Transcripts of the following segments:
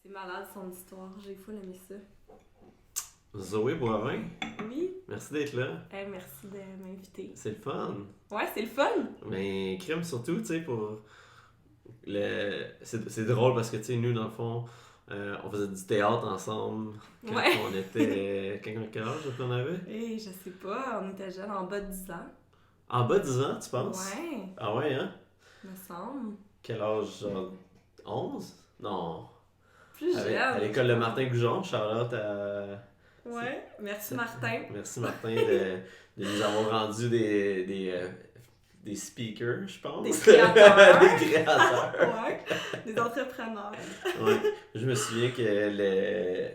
C'est malade son histoire, j'ai full aimé ça. Zoé Boivin, Oui, merci d'être là. merci de m'inviter. C'est le fun. Ouais, c'est le fun! Mais crime surtout, tu sais, pour le. C'est drôle parce que, tu sais, nous, dans le fond, on faisait du théâtre ensemble quand Ouais. on était. Quel âge qu'on avait? Et je sais pas, on était jeunes, en bas de 10 ans. En bas de 10 ans, tu penses? Ouais, Ah ouais, hein? me semble. Quel âge? Genre 11? Non. Plus jeune. À l'école de Martin Goujon, Charlotte à. Ouais, merci Martin. Merci Martin de nous avoir rendu des speakers, je pense. Des créateurs. Des créateurs. Ouais, des entrepreneurs. Ouais. Je me souviens que le.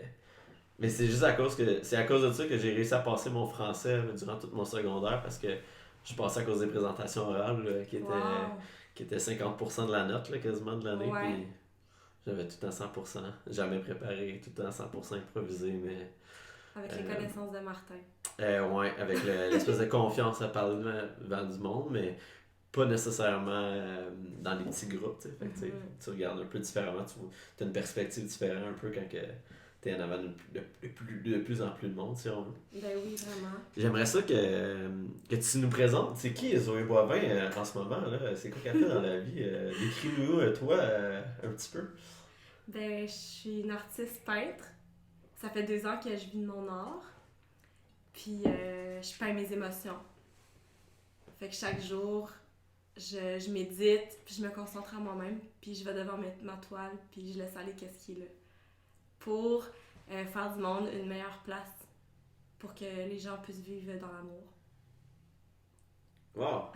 Mais c'est juste à cause que. C'est à cause de ça que j'ai réussi à passer mon français durant tout mon secondaire parce que je passais à cause des présentations orales là, Wow. qui étaient 50% de la note là, quasiment de l'année. Ouais. Puis j'avais tout le temps 100%. Jamais préparé, tout le temps 100% improvisé, mais. Avec les connaissances de Martin. Ouais, avec l'espèce de confiance à parler devant du monde, mais pas nécessairement dans des petits groupes. Tu sais. Fait que, tu sais, tu regardes un peu différemment, tu as une perspective différente un peu quand tu es en avant de plus en plus de monde, si on veut. Ben oui, vraiment. J'aimerais ça que tu nous présentes. C'est qui Zoé Boivin en ce moment? Là? C'est quoi qu'elle fait dans la vie? Décris-nous, toi, un petit peu. Ben, je suis une artiste peintre. Ça fait 2 ans que je vis de mon art. Puis, je peins mes émotions. Fait que chaque jour, je médite, puis je me concentre à moi-même, puis je vais devant ma toile, puis je laisse aller qu'est-ce qui est là. Pour faire du monde une meilleure place. Pour que les gens puissent vivre dans l'amour. Wow!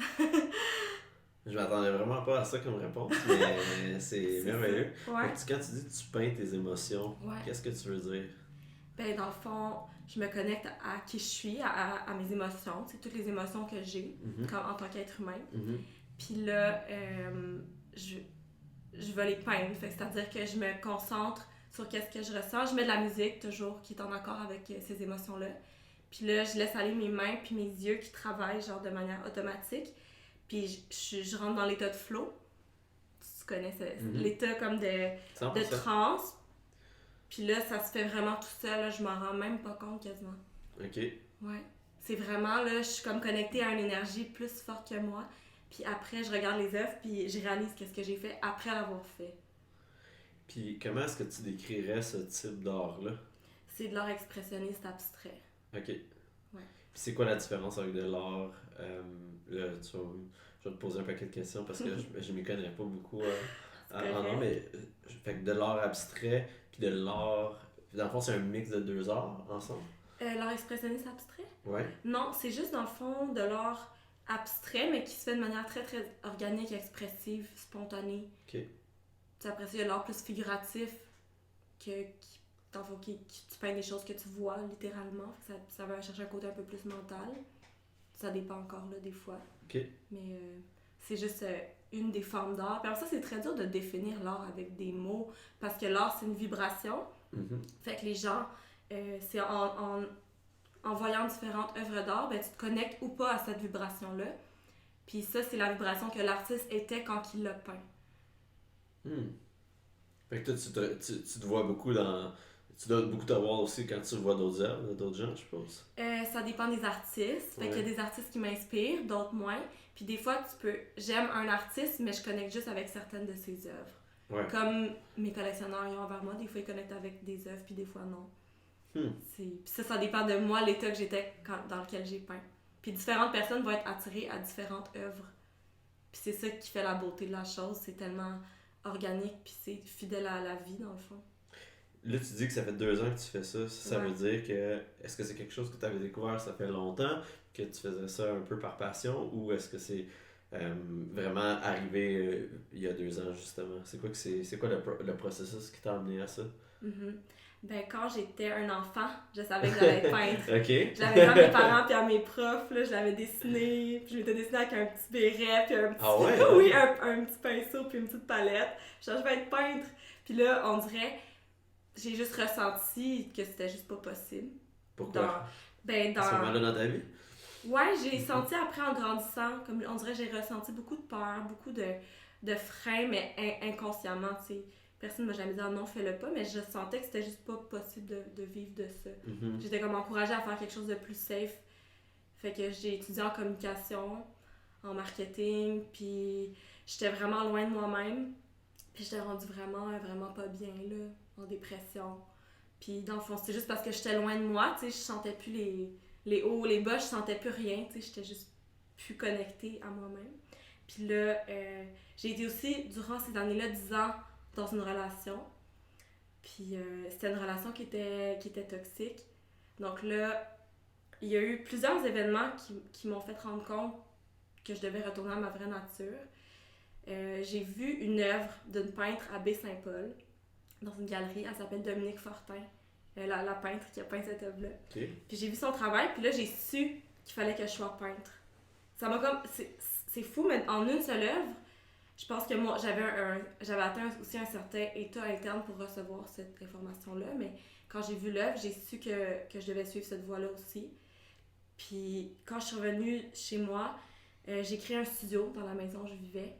Je m'attendais vraiment pas à ça comme réponse, mais c'est merveilleux. Ouais. Quand tu dis que tu peins tes émotions, Ouais. qu'est-ce que tu veux dire? Ben, dans le fond, je me connecte à qui je suis, à mes émotions, c'est toutes les émotions que j'ai en tant qu'être humain. Puis là, je vais les peindre. Fait que c'est-à-dire que je me concentre sur qu'est-ce que je ressens. Je mets de la musique toujours qui est en accord avec ces émotions-là. Puis là, je laisse aller mes mains puis mes yeux qui travaillent genre de manière automatique. Puis je rentre dans l'état de flow. Tu connais l'état comme de transe. Puis là, ça se fait vraiment tout seul. Là, je m'en rends même pas compte quasiment. OK. Ouais. C'est vraiment, là, je suis comme connectée à une énergie plus forte que moi. Puis après, je regarde les œuvres, puis je réalise qu'est-ce que j'ai fait après l'avoir fait. Puis comment est-ce que tu décrirais ce type d'art-là? C'est de l'art expressionniste abstrait. OK. Ouais. Puis c'est quoi la différence avec de l'art? Là, je vais te poser un paquet de questions parce que je m'y connais pas beaucoup en art, mais fait que de l'art abstrait, puis de l'art... Dans le fond, c'est un mix de deux arts ensemble? L'art expressionniste abstrait? Ouais. Non, c'est juste dans le fond de l'art abstrait, mais qui se fait de manière très très organique, expressive, spontanée. OK. Puis après ça, il y a l'art plus figuratif, dans le fond, tu peins des choses que tu vois littéralement. Ça va chercher un côté un peu plus mental. Ça dépend encore là, des fois. OK. Mais c'est juste une des formes d'art. Puis après ça, c'est très dur de définir l'art avec des mots, parce que l'art, c'est une vibration. Fait que les gens, c'est en voyant différentes œuvres d'art, ben, tu te connectes ou pas à cette vibration-là. Puis ça, c'est la vibration que l'artiste était quand il l'a peint. Fait que toi, tu te vois beaucoup dans... Tu dois beaucoup te voir aussi quand tu vois d'autres œuvres, d'autres gens, je suppose. Ça dépend des artistes. Fait qu'il y a des artistes qui m'inspirent, d'autres moins. Puis des fois, j'aime un artiste, mais je connecte juste avec certaines de ses œuvres. Ouais. Comme mes collectionneurs ils ont envers moi, des fois ils connectent avec des œuvres, puis des fois non. Puis ça dépend de moi, l'état que j'étais dans lequel j'ai peint. Puis différentes personnes vont être attirées à différentes œuvres. Puis c'est ça qui fait la beauté de la chose, c'est tellement organique, puis c'est fidèle à la vie dans le fond. Là, tu dis que ça fait 2 ans que tu fais ça. Ça veut dire que... Est-ce que c'est quelque chose que tu avais découvert ça fait longtemps, que tu faisais ça un peu par passion, ou est-ce que c'est vraiment arrivé il y a 2 ans, justement? C'est quoi le processus qui t'a amené à ça? Ben, quand j'étais un enfant, je savais que j'allais être peintre. OK. J'avais dit à mes parents puis à mes profs, là, je l'avais dessiné, puis je m'étais dessiné avec un petit béret, puis un petit... Ah ouais? Oui, un petit pinceau, puis une petite palette. Je vais être peintre. Puis là, on dirait, j'ai juste ressenti que c'était juste pas possible. Pourquoi? À ce moment-là dans ta vie? Ouais, j'ai senti après en grandissant, comme on dirait j'ai ressenti beaucoup de peur, beaucoup de freins, mais inconsciemment, tu sais. personne m'a jamais dit ah non, fais-le pas, mais je sentais que c'était juste pas possible de vivre de ça. Mhm. J'étais comme encouragée à faire quelque chose de plus safe. Fait que j'ai étudié en communication, en marketing, puis j'étais vraiment loin de moi-même. Puis j'étais rendue vraiment pas bien, là, en dépression. Puis dans le fond, c'est juste parce que j'étais loin de moi, tu sais, je sentais plus les hauts, les bas, je sentais plus rien, tu sais, j'étais juste plus connectée à moi-même. Puis là, j'ai été aussi, durant ces années-là, 10 ans dans une relation. Puis c'était une relation qui était toxique. Donc là, il y a eu plusieurs événements qui m'ont fait rendre compte que je devais retourner à ma vraie nature. J'ai vu une œuvre d'une peintre à Baie-Saint-Paul, dans une galerie. Elle s'appelle Dominique Fortin, la peintre qui a peint cette œuvre-là. Okay. Puis j'ai vu son travail, puis là, j'ai su qu'il fallait que je sois peintre. Ça m'a comme... C'est fou, mais en une seule œuvre, je pense que moi, j'avais atteint aussi un certain état interne pour recevoir cette information-là, mais quand j'ai vu l'œuvre, j'ai su que je devais suivre cette voie-là aussi. Puis quand je suis revenue chez moi, j'ai créé un studio dans la maison où je vivais.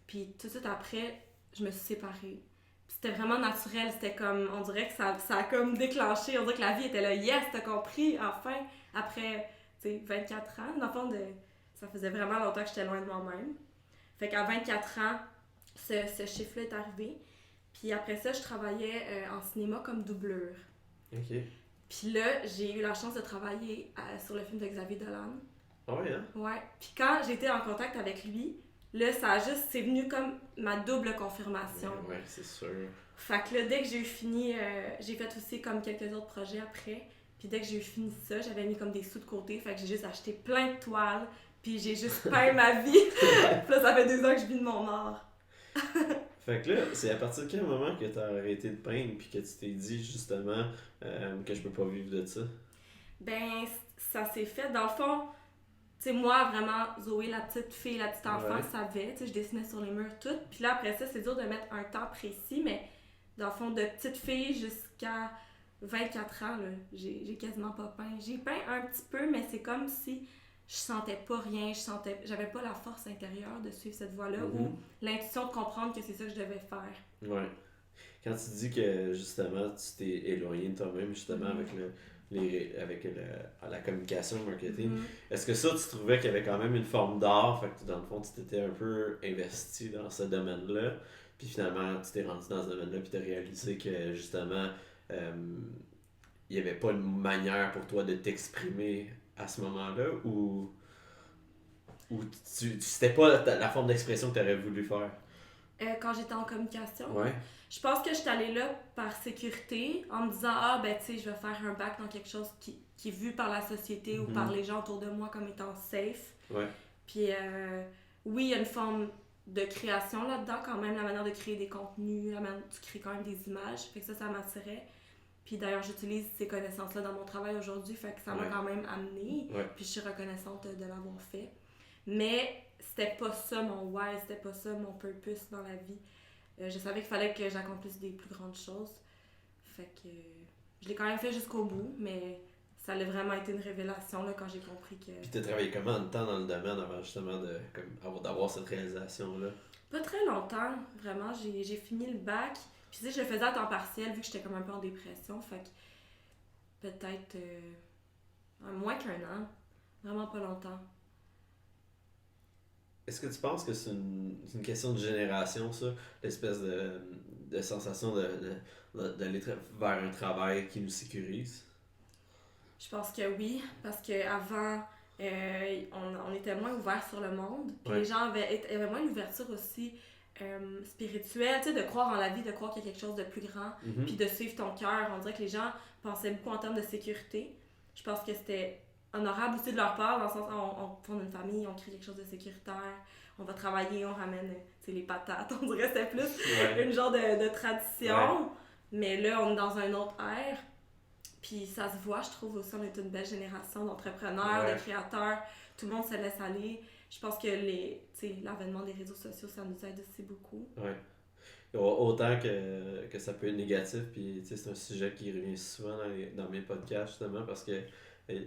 Puis tout de suite après, je me suis séparée. Puis c'était vraiment naturel, c'était comme, on dirait que ça a comme déclenché, on dirait que la vie était là, yes, t'as compris, enfin, après, tu sais, 24 ans, dans le fond, ça faisait vraiment longtemps que j'étais loin de moi-même. Fait qu'à 24 ans, ce chiffre-là est arrivé. Puis après ça, je travaillais en cinéma comme doublure. Ok. Puis là, j'ai eu la chance de travailler sur le film de Xavier Dolan. Ah ouais, hein? Ouais. Puis quand j'étais en contact avec lui, là, c'est venu comme ma double confirmation. Ouais, c'est sûr. Fait que là, dès que j'ai eu fini, j'ai fait aussi comme quelques autres projets après. Puis dès que j'ai eu fini ça, j'avais mis comme des sous de côté. Fait que j'ai juste acheté plein de toiles. Puis j'ai juste peint ma vie. Puis là, ça fait 2 ans que je vis de mon art. Fait que là, c'est à partir de quel moment que t'as arrêté de peindre puis que tu t'es dit justement que je peux pas vivre de ça? Ben, ça s'est fait. Dans le fond, tu sais, moi, vraiment, Zoé, la petite fille, la petite enfant, Ouais. savait. Tu sais, je dessinais sur les murs tout. Puis là, après ça, c'est dur de mettre un temps précis, mais dans le fond, de petite fille jusqu'à 24 ans, là, j'ai quasiment pas peint. J'ai peint un petit peu, mais c'est comme si je sentais pas rien, j'avais pas la force intérieure de suivre cette voie-là ou l'intuition de comprendre que c'est ça que je devais faire. Ouais. Quand tu dis que justement tu t'es éloigné de toi-même justement avec la communication, le marketing, est-ce que ça tu trouvais qu'il y avait quand même une forme d'art, fait que dans le fond tu t'étais un peu investi dans ce domaine-là, puis finalement tu t'es rendu dans ce domaine-là puis t'as réalisé que justement il y avait pas une manière pour toi de t'exprimer à ce moment-là ou c'était pas la forme d'expression que tu aurais voulu faire? Quand j'étais en communication, Ouais. je pense que j'étais allée là par sécurité, en me disant, ah, ben, tu sais, je vais faire un bac dans quelque chose qui est vu par la société ou par les gens autour de moi comme étant safe. Ouais. Puis, oui, il y a une forme de création là-dedans, quand même, la manière de créer des contenus, la manière tu crées quand même des images, fait que ça m'attirait. Puis d'ailleurs, j'utilise ces connaissances-là dans mon travail aujourd'hui, fait que ça m'a quand même amenée. Ouais. Puis je suis reconnaissante de l'avoir fait. Mais c'était pas ça mon why, c'était pas ça mon purpose dans la vie. Je savais qu'il fallait que j'accomplisse des plus grandes choses. Fait que je l'ai quand même fait jusqu'au bout, mais ça a vraiment été une révélation là, quand j'ai compris que... Puis t'as travaillé combien de temps dans le domaine avant justement d'avoir cette réalisation-là? Pas très longtemps, vraiment. J'ai fini le bac. Puis tu sais, je le faisais à temps partiel vu que j'étais comme un peu en dépression. Fait que peut-être moins qu'1 an. Vraiment pas longtemps. Est-ce que tu penses que c'est une question de génération, ça? L'espèce de sensation d'aller vers un travail qui nous sécurise? Je pense que oui, parce qu'avant, on était moins ouvert sur le monde. Puis les gens avaient moins l'ouverture aussi spirituelle, tu sais, de croire en la vie, de croire qu'il y a quelque chose de plus grand, puis de suivre ton cœur. On dirait que les gens pensaient beaucoup en termes de sécurité. Je pense que c'était honorable aussi de leur part, dans le sens où on fonde une famille, on crée quelque chose de sécuritaire, on va travailler, on ramène les patates. On dirait que c'était plus une genre de tradition. Ouais. Mais là, on est dans un autre ère. Puis ça se voit, je trouve aussi, on est une belle génération d'entrepreneurs, de créateurs. Tout le monde se laisse aller. Je pense que l'avènement des réseaux sociaux, ça nous aide aussi beaucoup. Ouais. Autant que ça peut être négatif, puis c'est un sujet qui revient souvent dans mes podcasts, justement, parce que il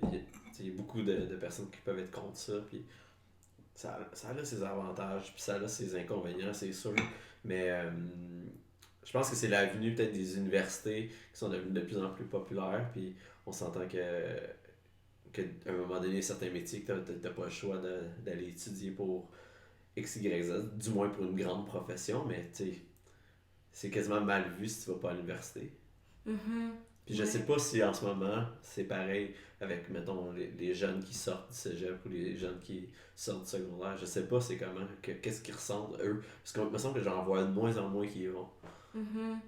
y a beaucoup de personnes qui peuvent être contre ça, puis ça a ses avantages, puis ça a ses inconvénients, c'est sûr. Mais je je pense que c'est la venue peut-être des universités qui sont devenues de plus en plus populaires, puis on s'entend qu'à un moment donné, certains métiers que t'as pas le choix d'aller étudier pour X, Y, Z, du moins pour une grande profession, mais tu sais, c'est quasiment mal vu si tu vas pas à l'université. Mhm. Puis je sais pas si en ce moment c'est pareil avec, mettons, les jeunes qui sortent du cégep ou les jeunes qui sortent du secondaire. Je sais pas c'est comment, qu'est-ce qu'ils ressentent eux. Parce qu'il me semble que j'en vois de moins en moins qui y vont. Mhm.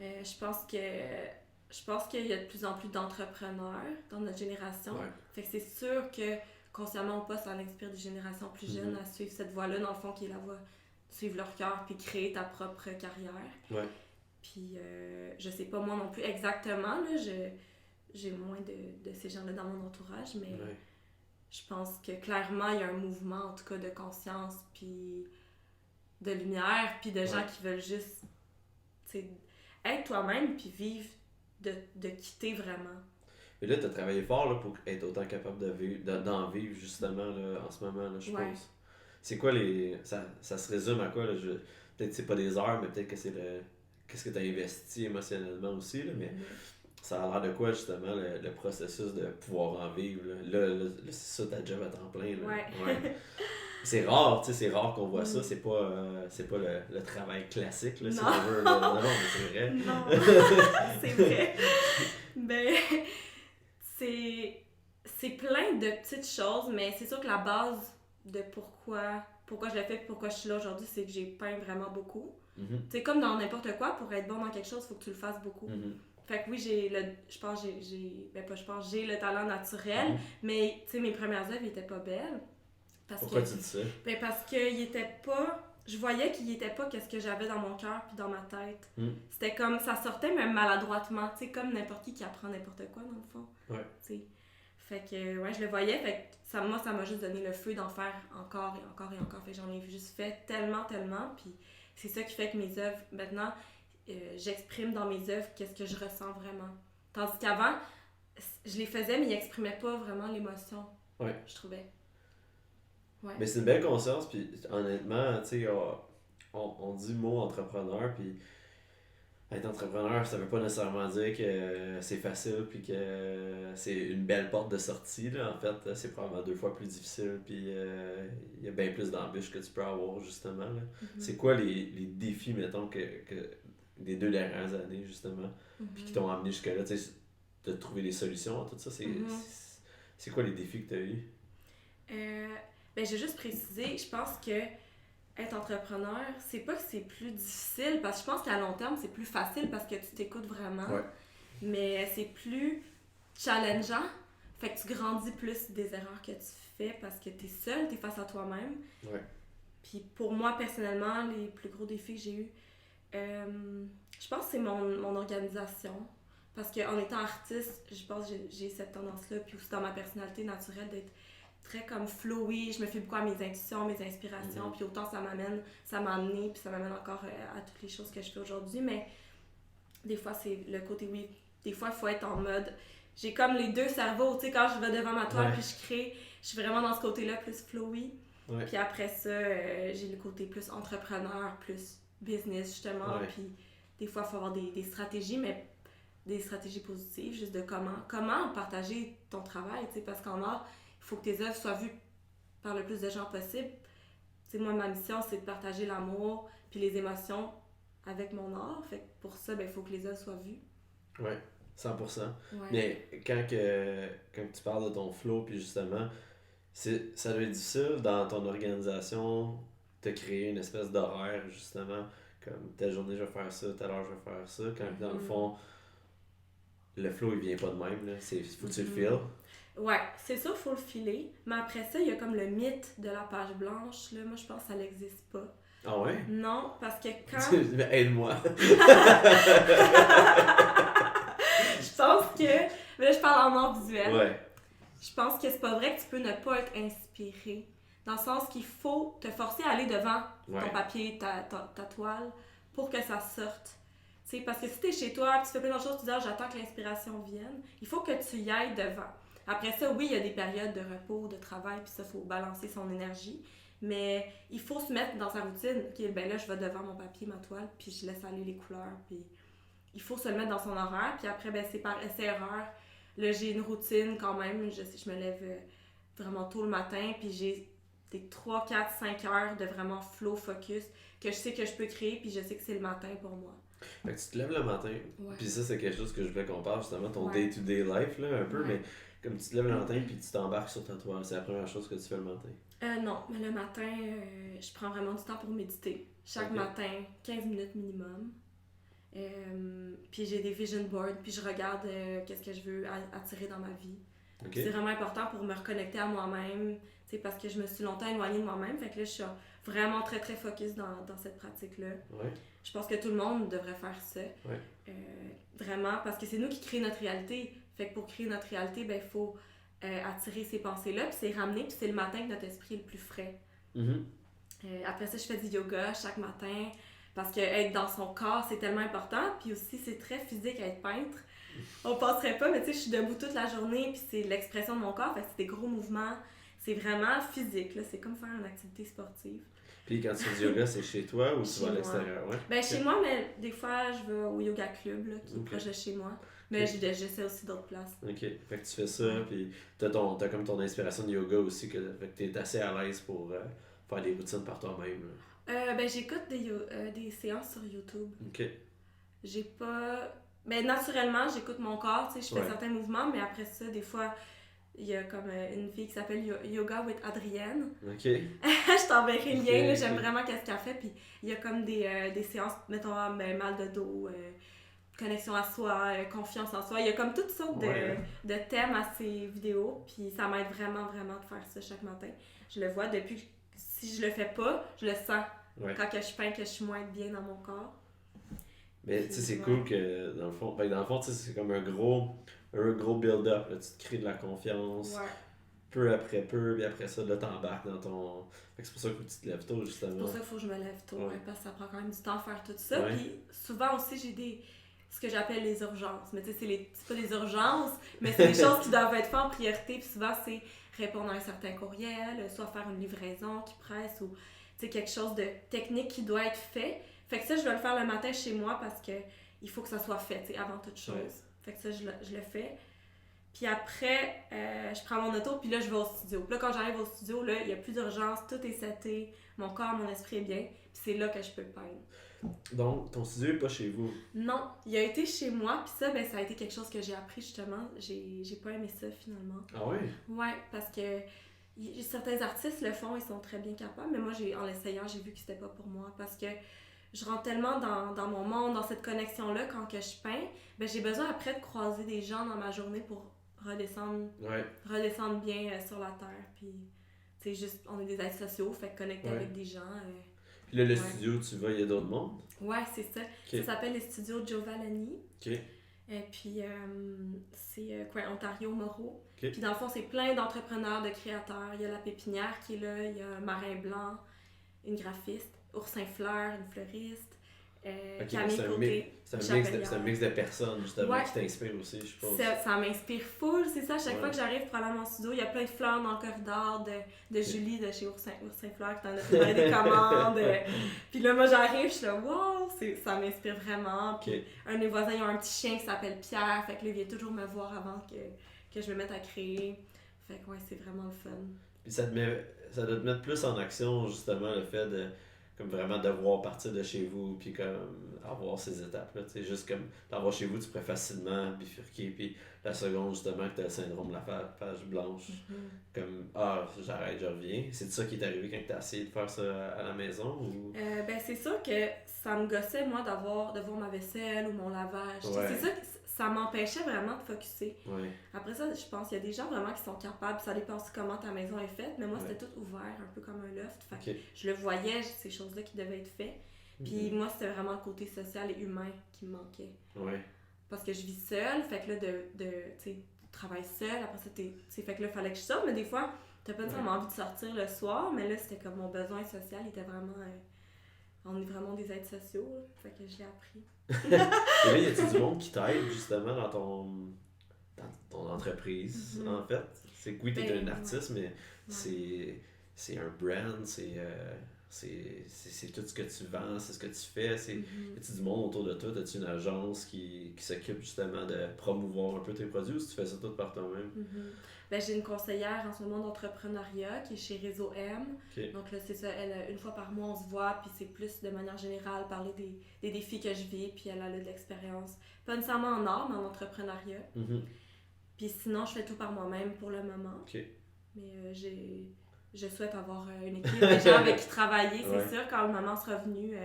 Je pense qu'il y a de plus en plus d'entrepreneurs dans notre génération. Ouais. Fait que c'est sûr que consciemment ou pas, ça en inspire des générations plus jeunes à suivre cette voie-là, dans le fond, qui est la voie de suivre leur cœur puis créer ta propre carrière. Ouais. Puis je sais pas moi non plus exactement, là, j'ai moins de ces gens-là dans mon entourage, mais Ouais. je pense que clairement, il y a un mouvement, en tout cas, de conscience, puis de lumière, puis de gens qui veulent juste, tu sais, être toi-même, puis vivre, de quitter vraiment. Mais là, tu as travaillé fort là, pour être autant capable d'en vivre justement là, en ce moment, là, je pense. C'est quoi les. Ça se résume à quoi là? Peut-être que c'est pas des heures, mais peut-être que c'est le. Qu'est-ce que tu as investi émotionnellement aussi, là, mais ça a l'air de quoi justement le processus de pouvoir en vivre? Là, c'est ça ta job à temps plein. Là. Ouais. C'est rare, tu sais, c'est rare qu'on voit ça. C'est pas le travail classique, là, si Non. on veut. Non, mais c'est vrai. Non, c'est vrai. Ben, c'est plein de petites choses, mais c'est sûr que la base de pourquoi je le fais et pourquoi je suis là aujourd'hui, c'est que j'ai peint vraiment beaucoup. Mm-hmm. C'est comme dans n'importe quoi, pour être bon dans quelque chose, il faut que tu le fasses beaucoup. Mm-hmm. Fait que oui, j'ai le talent naturel, mais tu sais, mes premières œuvres n'étaient pas belles. Pourquoi tu dis ça? Ben parce qu'il était pas... Je voyais qu'il était pas qu'est-ce que j'avais dans mon cœur puis dans ma tête. C'était comme... Ça sortait même maladroitement, tu sais, comme n'importe qui apprend n'importe quoi, dans le fond. Ouais. T'sais. Fait que, ouais, je le voyais, fait que moi, ça m'a juste donné le feu d'en faire encore et encore et encore. Fait que j'en ai juste fait tellement, puis c'est ça qui fait que mes œuvres, maintenant, j'exprime dans mes œuvres qu'est-ce que je ressens vraiment. Tandis qu'avant, je les faisais, mais ils exprimaient pas vraiment l'émotion, je trouvais. Ouais. Mais c'est une belle conscience, puis honnêtement, tu sais, on dit le mot entrepreneur, puis être entrepreneur, ça veut pas nécessairement dire que c'est facile, puis que c'est une belle porte de sortie, là. En fait, c'est probablement 2 fois plus difficile, puis il y a bien plus d'embûches que tu peux avoir, justement, là. C'est quoi les défis, mettons, que des 2 dernières années, justement, puis qui t'ont amené jusque-là, tu sais, de trouver des solutions à tout ça, c'est quoi les défis que tu as eus? Ben, j'ai juste précisé, je pense que être entrepreneur, c'est pas que c'est plus difficile, parce que je pense qu'à long terme, c'est plus facile parce que tu t'écoutes vraiment. Ouais. Mais c'est plus challengeant. Fait que tu grandis plus des erreurs que tu fais parce que t'es seul, t'es face à toi-même. Ouais. Puis pour moi, personnellement, les plus gros défis que j'ai eus, je pense que c'est mon organisation. Parce qu'en étant artiste, je pense que j'ai cette tendance-là, puis aussi dans ma personnalité naturelle, d'être très comme flowy, je me fie beaucoup à mes intuitions, mes inspirations, puis autant ça m'a amené, puis ça m'amène encore à toutes les choses que je fais aujourd'hui, mais des fois c'est le côté des fois il faut être en mode, j'ai comme les 2 cerveaux, tu sais, quand je vais devant ma toile puis je crée, je suis vraiment dans ce côté-là plus flowy, puis après ça, j'ai le côté plus entrepreneur, plus business justement, puis des fois il faut avoir des stratégies, mais des stratégies positives, juste de comment partager ton travail, tu sais, parce qu'en art, il faut que tes œuvres soient vues par le plus de gens possible. T'sais, moi, ma mission, c'est de partager l'amour puis les émotions avec mon art. Fait que pour ça, il faut que les œuvres soient vues. Oui, 100%. Ouais. Mais quand tu parles de ton flow, puis justement, ça doit être difficile dans ton organisation de créer une espèce d'horaire, justement, comme telle journée je vais faire ça, telle heure je vais faire ça, quand dans le fond, le flow il vient pas de même, là. Faut que tu le files. Ouais, c'est ça, il faut le filer. Mais après ça, il y a comme le mythe de la page blanche. Là. Moi, je pense que ça n'existe pas. Ah ouais? Non, parce que quand... Aide-moi! Je pense que... Mais là, je parle en art visuel. Ouais. Je pense que c'est pas vrai que tu peux ne pas être inspiré. Dans le sens qu'il faut te forcer à aller devant ton papier, ta toile, pour que ça sorte. T'sais, parce que si t'es chez toi, tu fais plein d'autres choses, tu dis « j'attends que l'inspiration vienne », il faut que tu y ailles devant. Après ça, oui, il y a des périodes de repos, de travail, puis ça, il faut balancer son énergie. Mais il faut se mettre dans sa routine. Ok, ben là, je vais devant mon papier, ma toile, puis je laisse aller les couleurs. Puis il faut se le mettre dans son horaire. Puis après, ben, c'est par essai-erreur. Là, j'ai une routine quand même. Je me lève vraiment tôt le matin. Puis j'ai des 3, 4, 5 heures de vraiment flow, focus, que je sais que je peux créer. Puis je sais que c'est le matin pour moi. Fait que tu te lèves le matin. Puis ça, c'est quelque chose que je voulais qu'on parle, justement, ton day-to-day life, là, un peu. Mais comme tu te lèves le matin, puis tu t'embarques sur ta toile, c'est la première chose que tu fais le matin. Non, mais le matin, je prends vraiment du temps pour méditer. Chaque matin, 15 minutes minimum. Puis j'ai des vision boards, puis je regarde qu'est-ce que je veux attirer dans ma vie. C'est vraiment important pour me reconnecter à moi-même, parce que je me suis longtemps éloignée de moi-même. Fait que là, je suis vraiment très, très focus dans cette pratique-là. Je pense que tout le monde devrait faire ça. Vraiment, parce que c'est nous qui créons notre réalité. Fait que pour créer notre réalité, ben, il faut attirer ces pensées-là, puis c'est ramener, puis c'est le matin que notre esprit est le plus frais. Après ça, je fais du yoga chaque matin, parce que être dans son corps, c'est tellement important. Puis aussi, c'est très physique être peintre. On penserait pas, mais tu sais, je suis debout toute la journée, puis c'est l'expression de mon corps, fait que c'est des gros mouvements. C'est vraiment physique, là. C'est comme faire une activité sportive. Puis quand tu fais du yoga, c'est chez toi ou tu vas à l'extérieur? Ben, chez moi, mais des fois, je vais au yoga club, là, qui est proche de chez moi. Mais j'essaie aussi d'autres places. Ok, fait que tu fais ça, puis t'as comme ton inspiration de yoga aussi, fait que t'es assez à l'aise pour faire des routines par toi-même. Ben, j'écoute des séances sur YouTube. Ok. J'ai pas... Ben, naturellement, j'écoute mon corps, tu sais, je fais certains mouvements, mais après ça, des fois, il y a comme une fille qui s'appelle Yoga with Adrienne. Ok. Je t'enverrai le lien, là, j'aime vraiment qu'est-ce qu'elle fait, puis il y a comme des séances, mettons, mal de dos, connexion à soi, confiance en soi. Il y a comme toutes sortes de thèmes à ces vidéos, puis ça m'aide vraiment, vraiment de faire ça chaque matin. Je le vois depuis que si je le fais pas, je le sens. Quand que je peins, que je suis moins bien dans mon corps. Mais tu sais, c'est cool que dans le fond, tu sais, c'est comme un gros build-up. Là. Tu te crées de la confiance. Peu après peu, puis après ça, là, t'embarques dans ton... Fait que c'est pour ça que tu te lèves tôt, justement. C'est pour ça qu'il faut que je me lève tôt, parce que ça prend quand même du temps à faire tout ça. Puis souvent aussi, j'ai ce que j'appelle les urgences. Mais tu sais, c'est pas des urgences, mais c'est des choses qui doivent être faites en priorité. Puis souvent, c'est répondre à un certain courriel, soit faire une livraison qui presse, ou quelque chose de technique qui doit être fait. Fait que ça, je vais le faire le matin chez moi parce que il faut que ça soit fait, avant toute chose. Fait que ça, je le fais. Puis après, je prends mon auto, puis là, je vais au studio. Puis là, quand j'arrive au studio, là, il n'y a plus d'urgence, tout est seté, mon corps, mon esprit est bien, puis c'est là que je peux peindre. Donc, ton studio n'est pas chez vous? Non, il a été chez moi, puis ça, ben, ça a été quelque chose que j'ai appris, justement. J'ai pas aimé ça, finalement. Ah ouais? Ouais, parce que certains artistes le font, ils sont très bien capables, mais moi, en l'essayant, j'ai vu que c'était pas pour moi, parce que je rentre tellement dans mon monde, dans cette connexion-là, quand que je peins, ben, j'ai besoin après de croiser des gens dans ma journée pour redescendre bien sur la terre. Puis, tu sais, juste, on est des êtres sociaux, fait que connecter avec des gens. Puis là, le studio, tu vas, il y a d'autres mondes? Ouais, c'est ça. Ça s'appelle les studios Giovannani. Et puis, c'est Ontario, Moreau. Puis dans le fond, c'est plein d'entrepreneurs, de créateurs. Il y a la pépinière qui est là, il y a Marin Blanc, une graphiste, Oursin Fleur, une fleuriste. Camille Côté. C'est un mix de personnes, justement, qui t'inspirent aussi, je pense. Ça m'inspire full, c'est ça. À chaque fois que j'arrive pour aller à mon studio, il y a plein de fleurs dans le corridor de Julie de chez Oursin Fleur qui t'en a fait des commandes. Puis là, moi, j'arrive, je suis là, wow, ça m'inspire vraiment. Puis un de mes voisins, ils ont un petit chien qui s'appelle Pierre, fait que là, il vient toujours me voir avant que je me mette à créer. Fait que c'est vraiment le fun. Puis ça doit te mettre plus en action, justement, le fait de comme vraiment devoir partir de chez vous puis comme avoir ces étapes-là. Tu sais, juste comme d'avoir chez vous, tu pourrais facilement bifurquer. Puis la seconde, justement, que tu as le syndrome de la page blanche, comme j'arrête, je reviens. C'est ça qui est arrivé quand tu as essayé de faire ça à la maison? Ou... ben c'est sûr que ça me gossait, moi, de voir ma vaisselle ou mon lavage. C'est ça que ça m'empêchait vraiment de focusser. Après ça, je pense qu'il y a des gens vraiment qui sont capables, ça dépend aussi comment ta maison est faite, mais moi c'était tout ouvert, un peu comme un loft. Fait que je le voyais, ces choses-là qui devaient être faites. Puis moi, c'était vraiment le côté social et humain qui me manquait. Parce que je vis seule, fait que là, tu travailles seule, après ça, fait que là, il fallait que je sorte, mais des fois, t'as pas nécessairement envie de sortir le soir, mais là, c'était comme mon besoin social, il était vraiment... on est vraiment des êtres sociaux, là, fait que je l'ai appris. Et là, y a-t-il du monde qui t'aide justement dans ton entreprise, en fait? C'est que oui, t'es un artiste, mais c'est un brand, c'est tout ce que tu vends, c'est ce que tu fais. As-tu du monde autour de toi? As-tu une agence qui s'occupe justement de promouvoir un peu tes produits ou si tu fais ça tout par toi-même? Ben, j'ai une conseillère en ce moment d'entrepreneuriat qui est chez Réseau M. Okay. Donc là, c'est ça, elle, une fois par mois, on se voit, puis c'est plus de manière générale, parler des défis que je vis, puis elle a de l'expérience. Pas nécessairement en art, mais en entrepreneuriat. Puis sinon, je fais tout par moi-même pour le moment. Okay. Mais je souhaite avoir une équipe de gens avec qui travailler, c'est sûr. Quand le moment sera venu,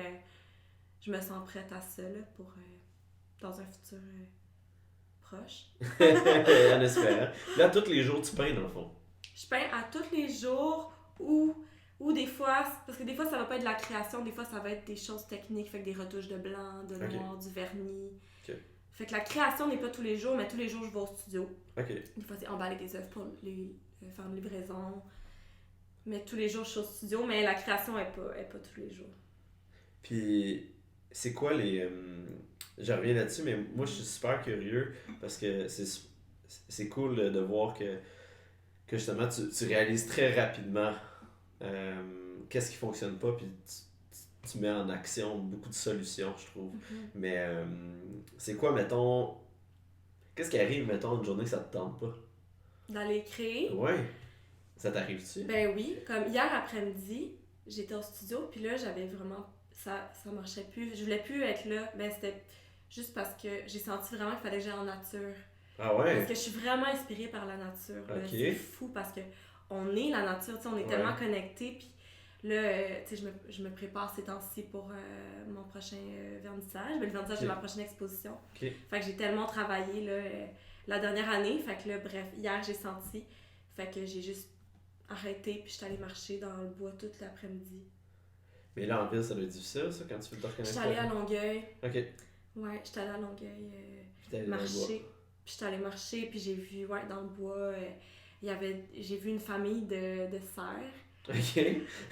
je me sens prête à ça, là, pour, dans un futur proche. En espérant. Là, tous les jours, tu peins, dans le fond. Je peins à tous les jours ou des fois, parce que des fois, ça va pas être de la création, des fois, ça va être des choses techniques, fait que des retouches de blanc, de noir, du vernis. Fait que la création n'est pas tous les jours, mais tous les jours, je vais au studio. Des fois, c'est emballer des œuvres pour faire une livraison. Mais tous les jours, je suis au studio, mais la création est pas tous les jours. Puis, c'est quoi les... je reviens là-dessus, mais moi, je suis super curieux parce que c'est cool de voir que justement, tu réalises très rapidement qu'est-ce qui fonctionne pas, puis tu mets en action beaucoup de solutions, je trouve. Mais c'est quoi, mettons... Qu'est-ce qui arrive, mettons, une journée que ça te tente pas? D'aller créer? Ouais. Ça t'arrive-tu? Ben oui. Comme hier après-midi, j'étais au studio, puis là, j'avais vraiment... Ça marchait plus. Je voulais plus être là. Ben c'était juste parce que j'ai senti vraiment qu'il fallait que j'aille en nature. Ah ouais? Parce que je suis vraiment inspirée par la nature. Okay. C'est fou parce que on est la nature, tu sais, on est tellement connectés, puis là, tu sais, je me prépare ces temps-ci pour mon prochain vernissage. Ben, le vernissage, c'est ma prochaine exposition. Fait que j'ai tellement travaillé là, la dernière année. Fait que là, bref, hier, j'ai senti. Fait que j'ai juste arrêté, puis j'étais allée marcher dans le bois toute l'après-midi. Mais là, en ville, ça doit être difficile, ça, quand tu veux te reconnecter? J'étais allée à Longueuil. OK. Ouais, j'étais allée à Longueuil marcher. Puis j'étais allée marcher, puis j'ai vu, dans le bois, j'ai vu une famille de cerfs. OK.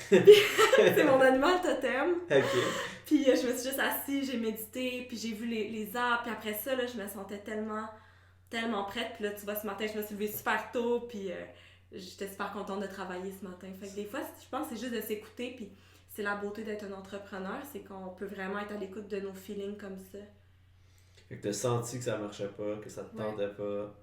C'est mon animal totem. OK. Puis je me suis juste assise, j'ai médité, puis j'ai vu les arbres, puis après ça, là, je me sentais tellement prête. Puis là, tu vois, ce matin, je me suis levée super tôt, puis j'étais super contente de travailler ce matin. Fait que des fois, je pense que c'est juste de s'écouter, puis c'est la beauté d'être un entrepreneur, c'est qu'on peut vraiment être à l'écoute de nos feelings comme ça. Fait que t'as senti que ça marchait pas, que ça te tentait pas.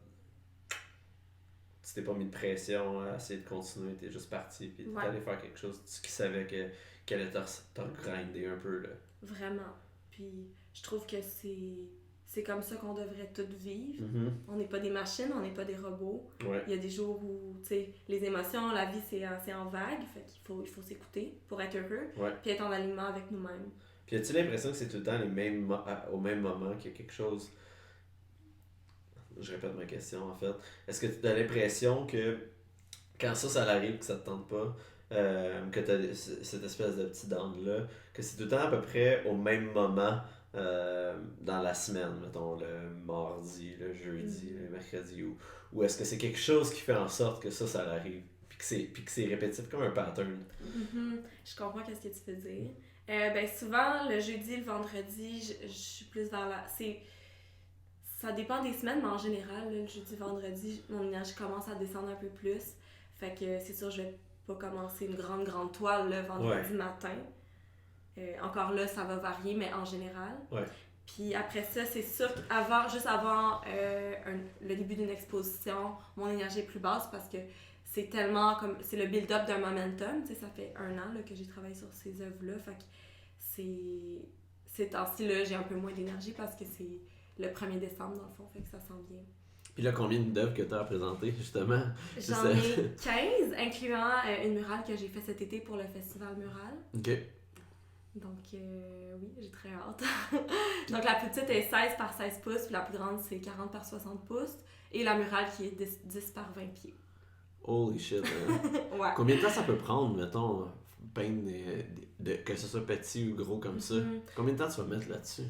Tu t'es pas mis de pression à essayer de continuer, t'es juste parti, puis t'es allé faire quelque chose qui savait qu'elle allait te grinder un peu, là. Vraiment. Puis je trouve que c'est comme ça qu'on devrait tous vivre. On n'est pas des machines, on n'est pas des robots. Il y a des jours où, tu sais, les émotions, la vie, c'est en vague. Fait qu'il faut s'écouter pour être heureux. Puis être en alignement avec nous-mêmes. Puis as-tu l'impression que c'est tout le temps au même moment qu'il y a quelque chose... Je répète ma question, en fait. Est-ce que tu as l'impression que quand ça arrive, que ça te tente pas, que tu as cette espèce de petit down-là, que c'est tout le temps à peu près au même moment dans la semaine, mettons le mardi, le jeudi, le mercredi, ou est-ce que c'est quelque chose qui fait en sorte que ça arrive, puis que c'est répétitif comme un pattern? Je comprends qu'est-ce que tu veux dire. Ben souvent, le jeudi, le vendredi, je suis plus vers la... Ça dépend des semaines, mais en général, là, le jeudi, vendredi, mon énergie commence à descendre un peu plus. Fait que c'est sûr, je vais pas commencer une grande toile le vendredi matin. Encore là, ça va varier, mais en général. Puis après ça, c'est sûr juste avant le début d'une exposition, mon énergie est plus basse parce que c'est tellement comme... C'est le build-up d'un momentum. Tu sais, ça fait 1 an là, que j'ai travaillé sur ces œuvres-là. Fait que ces temps-ci, là, j'ai un peu moins d'énergie parce que c'est le 1er décembre, dans le fond. Fait que ça s'en vient. Puis là, combien d'œuvres que tu as à présenter, justement? J'en ai 15, incluant une murale que j'ai fait cet été pour le Festival Mural. OK. Donc, oui, j'ai très hâte. Donc, la plus petite est 16 par 16 pouces, puis la plus grande, c'est 40 par 60 pouces. Et la murale qui est 10 par 20 pieds. Holy shit, hein? Combien de temps ça peut prendre, mettons, peindre que ce soit petit ou gros comme ça? Combien de temps tu vas mettre là-dessus?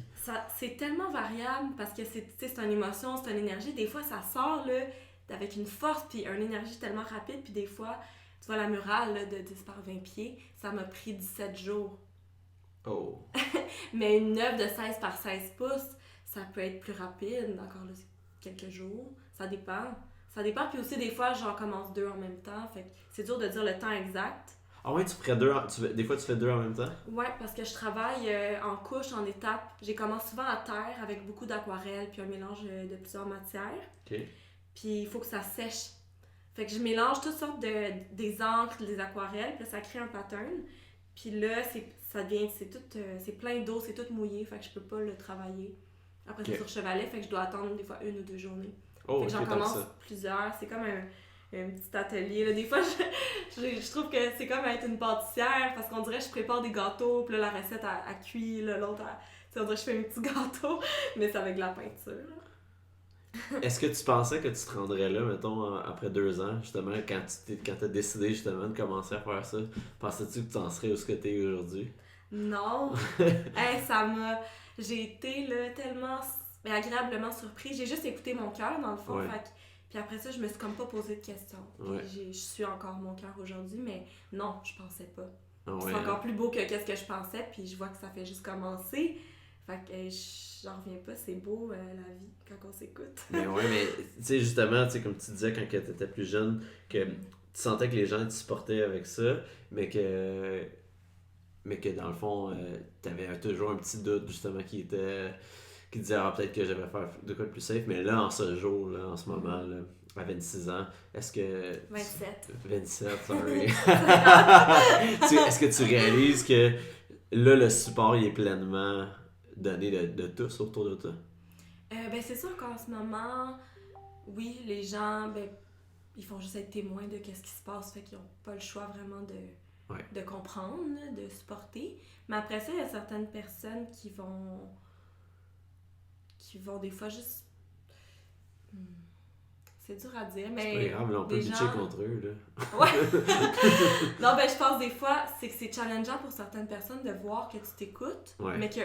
C'est tellement variable parce que c'est une émotion, c'est une énergie. Des fois, ça sort là, avec une force puis une énergie tellement rapide. Puis des fois, tu vois, la murale là, de 10 par 20 pieds, ça m'a pris 17 jours. Oh! Mais une œuvre de 16 par 16 pouces, ça peut être plus rapide, encore là, quelques jours. Ça dépend. Ça dépend, puis aussi des fois j'en commence 2 en même temps, fait que c'est dur de dire le temps exact. Ah ouais, tu ferais des fois tu fais 2 en même temps? Ouais, parce que je travaille en couches, en étapes. J'ai commencé souvent à terre avec beaucoup d'aquarelle puis un mélange de plusieurs matières. Ok. Puis il faut que ça sèche. Fait que je mélange toutes sortes des encres, des aquarelles, puis là, ça crée un pattern. Puis là, c'est plein d'eau, c'est tout mouillé, fait que je peux pas le travailler. Après, c'est Ok. sur chevalet, fait que je dois attendre des fois 1 ou 2 journées. Oh, Fait que ok, j'en tant que commence ça. plusieurs. C'est comme un petit atelier. Là. Des fois, je trouve que c'est comme être une pâtissière parce qu'on dirait que je prépare des gâteaux, puis là, la recette, elle cuit, là, l'autre, tu sais, on dirait que je fais un petit gâteau, mais c'est avec de la peinture. Est-ce que tu pensais que tu te rendrais là, mettons, après 2 ans, justement, quand t'as décidé justement de commencer à faire ça? Pensais-tu que tu en serais où ce que t'es aujourd'hui? Non! Hey, j'ai été là, tellement agréablement surpris. J'ai juste écouté mon cœur, dans le fond. Ouais. Fait puis après ça, je me suis comme pas posé de questions. Puis Ouais. je suis encore mon cœur aujourd'hui, mais non, je pensais pas. Ah ouais, C'est encore plus beau que qu'est-ce que je pensais, puis je vois que ça fait juste commencer. Fait que j'en reviens pas, c'est beau la vie quand on s'écoute. Mais ouais, mais tu sais, justement, tu sais, comme tu disais quand tu étais plus jeune, que tu sentais que les gens te supportaient avec ça, mais que dans le fond, t'avais toujours un petit doute, justement, qui disait, ah, peut-être que je vais faire de quoi de plus safe, mais là, en ce jour, là, en ce moment, là, à 26 ans, est-ce que... 27. 27, sorry. Est-ce que tu réalises que là, le support, il est pleinement donné de tous autour de toi? Ben c'est sûr qu'en ce moment, oui, les gens, ben, ils font juste être témoins de ce qui se passe, fait qu'ils n'ont pas le choix vraiment Ouais. de comprendre, là, de supporter. Mais après ça, il y a certaines personnes qui vont des fois juste... C'est dur à dire, mais... C'est pas grave, là, on peut des bitcher gens... contre eux, là. Ouais! Non, ben je pense des fois, c'est que c'est challengeant pour certaines personnes de voir que tu t'écoutes, Ouais. mais que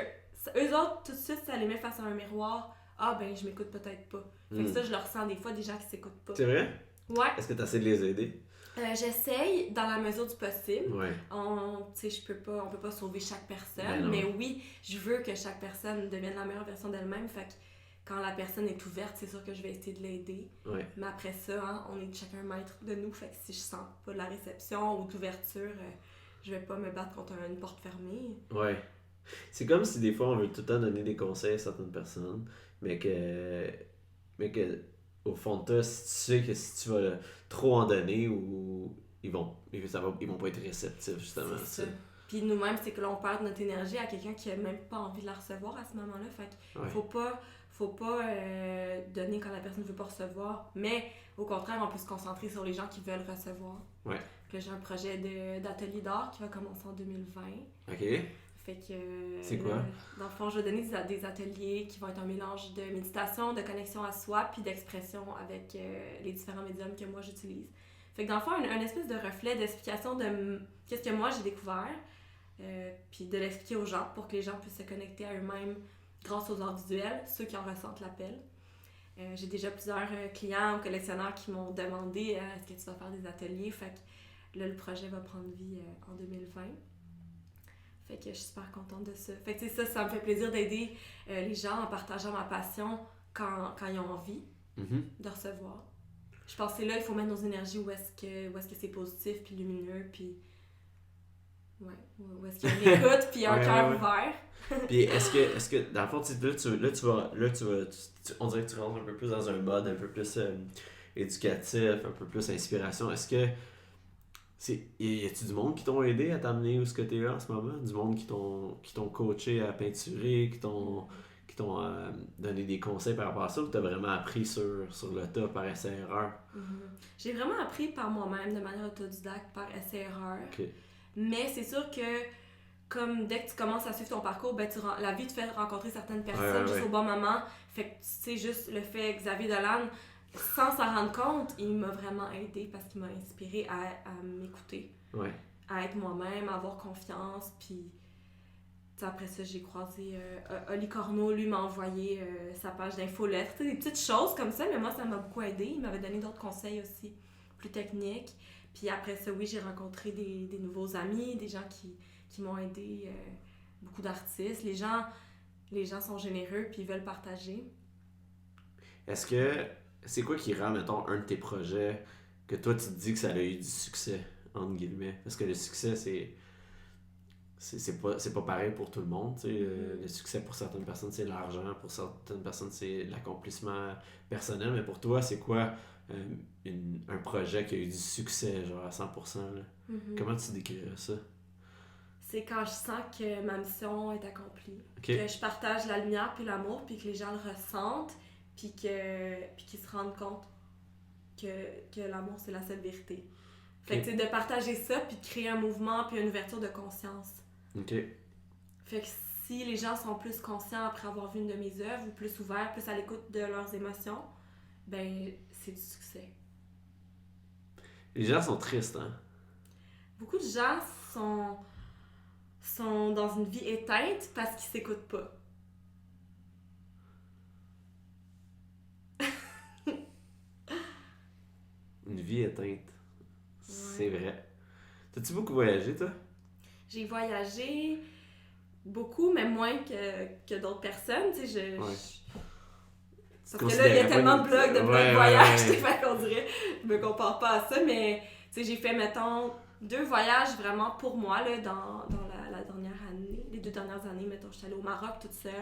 eux autres, tout de suite, ça les met face à un miroir. Ah ben, je m'écoute peut-être pas. Fait que ça, je le ressens des fois, des gens qui s'écoutent pas. C'est vrai? Ouais. Est-ce que tu essaies de les aider? J'essaye dans la mesure du possible. Ouais. On peut pas sauver chaque personne, Ben non. mais oui, je veux que chaque personne devienne la meilleure version d'elle-même. Fait que quand la personne est ouverte, c'est sûr que je vais essayer de l'aider. Ouais. Mais après ça, hein, on est chacun maître de nous. Fait que si je sens pas de la réception ou d'ouverture, je vais pas me battre contre une porte fermée. Ouais. C'est comme si des fois on veut tout le temps donner des conseils à certaines personnes, mais que au fond de toi, si tu sais que si tu vas trop en donner, ou ils vont pas être réceptifs, justement. C'est ça. Puis nous-mêmes, c'est que l'on perd notre énergie à quelqu'un qui a même pas envie de la recevoir à ce moment-là. Fait que Ouais. faut pas donner quand la personne ne veut pas recevoir, mais au contraire, on peut se concentrer sur les gens qui veulent recevoir. Ouais. Puis là, j'ai un projet d'atelier d'art qui va commencer en 2020. Ok. Fait que... C'est quoi? Dans le fond, je vais donner des ateliers qui vont être un mélange de méditation, de connexion à soi, puis d'expression avec les différents médiums que moi j'utilise. Fait que dans le fond, un espèce de reflet d'explication de qu'est-ce que moi j'ai découvert, puis de l'expliquer aux gens pour que les gens puissent se connecter à eux-mêmes grâce aux arts visuels, ceux qui en ressentent l'appel. J'ai déjà plusieurs clients ou collectionneurs qui m'ont demandé est-ce que tu vas faire des ateliers. Fait que là, le projet va prendre vie en 2020. Fait que je suis super contente de ça. Fait que ça me fait plaisir d'aider les gens en partageant ma passion quand ils ont envie de recevoir. Je pense que c'est là il faut mettre nos énergies où est-ce que c'est positif puis lumineux, puis ouais, où est-ce qu'il y a une écoute puis un cœur ouvert. Puis est-ce que dans le fond, on dirait que tu rentres un peu plus dans un mode un peu plus éducatif, un peu plus inspiration. Est-ce que y a-tu du monde qui t'ont aidé à t'amener où ce que t'es là en ce moment? Du monde qui t'ont coaché à peinturer, qui t'ont donné des conseils par rapport à ça, ou t'as vraiment appris sur le tas par essai-erreur? J'ai vraiment appris par moi-même de manière autodidacte, par essai-erreur. Okay. Mais c'est sûr que comme dès que tu commences à suivre ton parcours, ben la vie te fait rencontrer certaines personnes juste au bon moment. Fait que tu sais, juste le fait Xavier Dolan, sans s'en rendre compte, il m'a vraiment aidé parce qu'il m'a inspiré à m'écouter, à être moi-même, à avoir confiance. Puis après ça, j'ai croisé Oli Corneau, lui m'a envoyé sa page d'infolettre, des petites choses comme ça, mais moi ça m'a beaucoup aidé. Il m'avait donné d'autres conseils aussi, plus techniques. Puis après ça, oui, j'ai rencontré des nouveaux amis, des gens qui m'ont aidé, beaucoup d'artistes. Les gens sont généreux puis ils veulent partager. Est-ce que c'est quoi qui rend, mettons, un de tes projets que toi, tu te dis que ça a eu du succès, entre guillemets? Parce que le succès, c'est pas pareil pour tout le monde. Tu sais. Le succès pour certaines personnes, c'est l'argent. Pour certaines personnes, c'est l'accomplissement personnel. Mais pour toi, c'est quoi un projet qui a eu du succès, genre à 100%? Là? Comment tu décrirais ça? C'est quand je sens que ma mission est accomplie. Okay. Que je partage la lumière puis l'amour, puis que les gens le ressentent, puis qu'ils se rendent compte que l'amour, c'est la seule vérité. Fait que, de partager ça, puis de créer un mouvement, puis une ouverture de conscience. OK. Fait que si les gens sont plus conscients après avoir vu une de mes œuvres, ou plus ouverts, plus à l'écoute de leurs émotions, ben, c'est du succès. Les gens sont tristes, hein? Beaucoup de gens sont dans une vie éteinte parce qu'ils s'écoutent pas. Une vie éteinte. C'est vrai. T'as-tu beaucoup voyagé, toi? J'ai voyagé beaucoup, mais moins que d'autres personnes. Tu sais, parce que là, il y a tellement de blogs de voyages, fait qu'on dirait, je me compare pas à ça, mais tu sais, j'ai fait, mettons, 2 voyages vraiment pour moi, là, dans la dernière année, les 2 dernières années, mettons, j'étais allée au Maroc toute seule.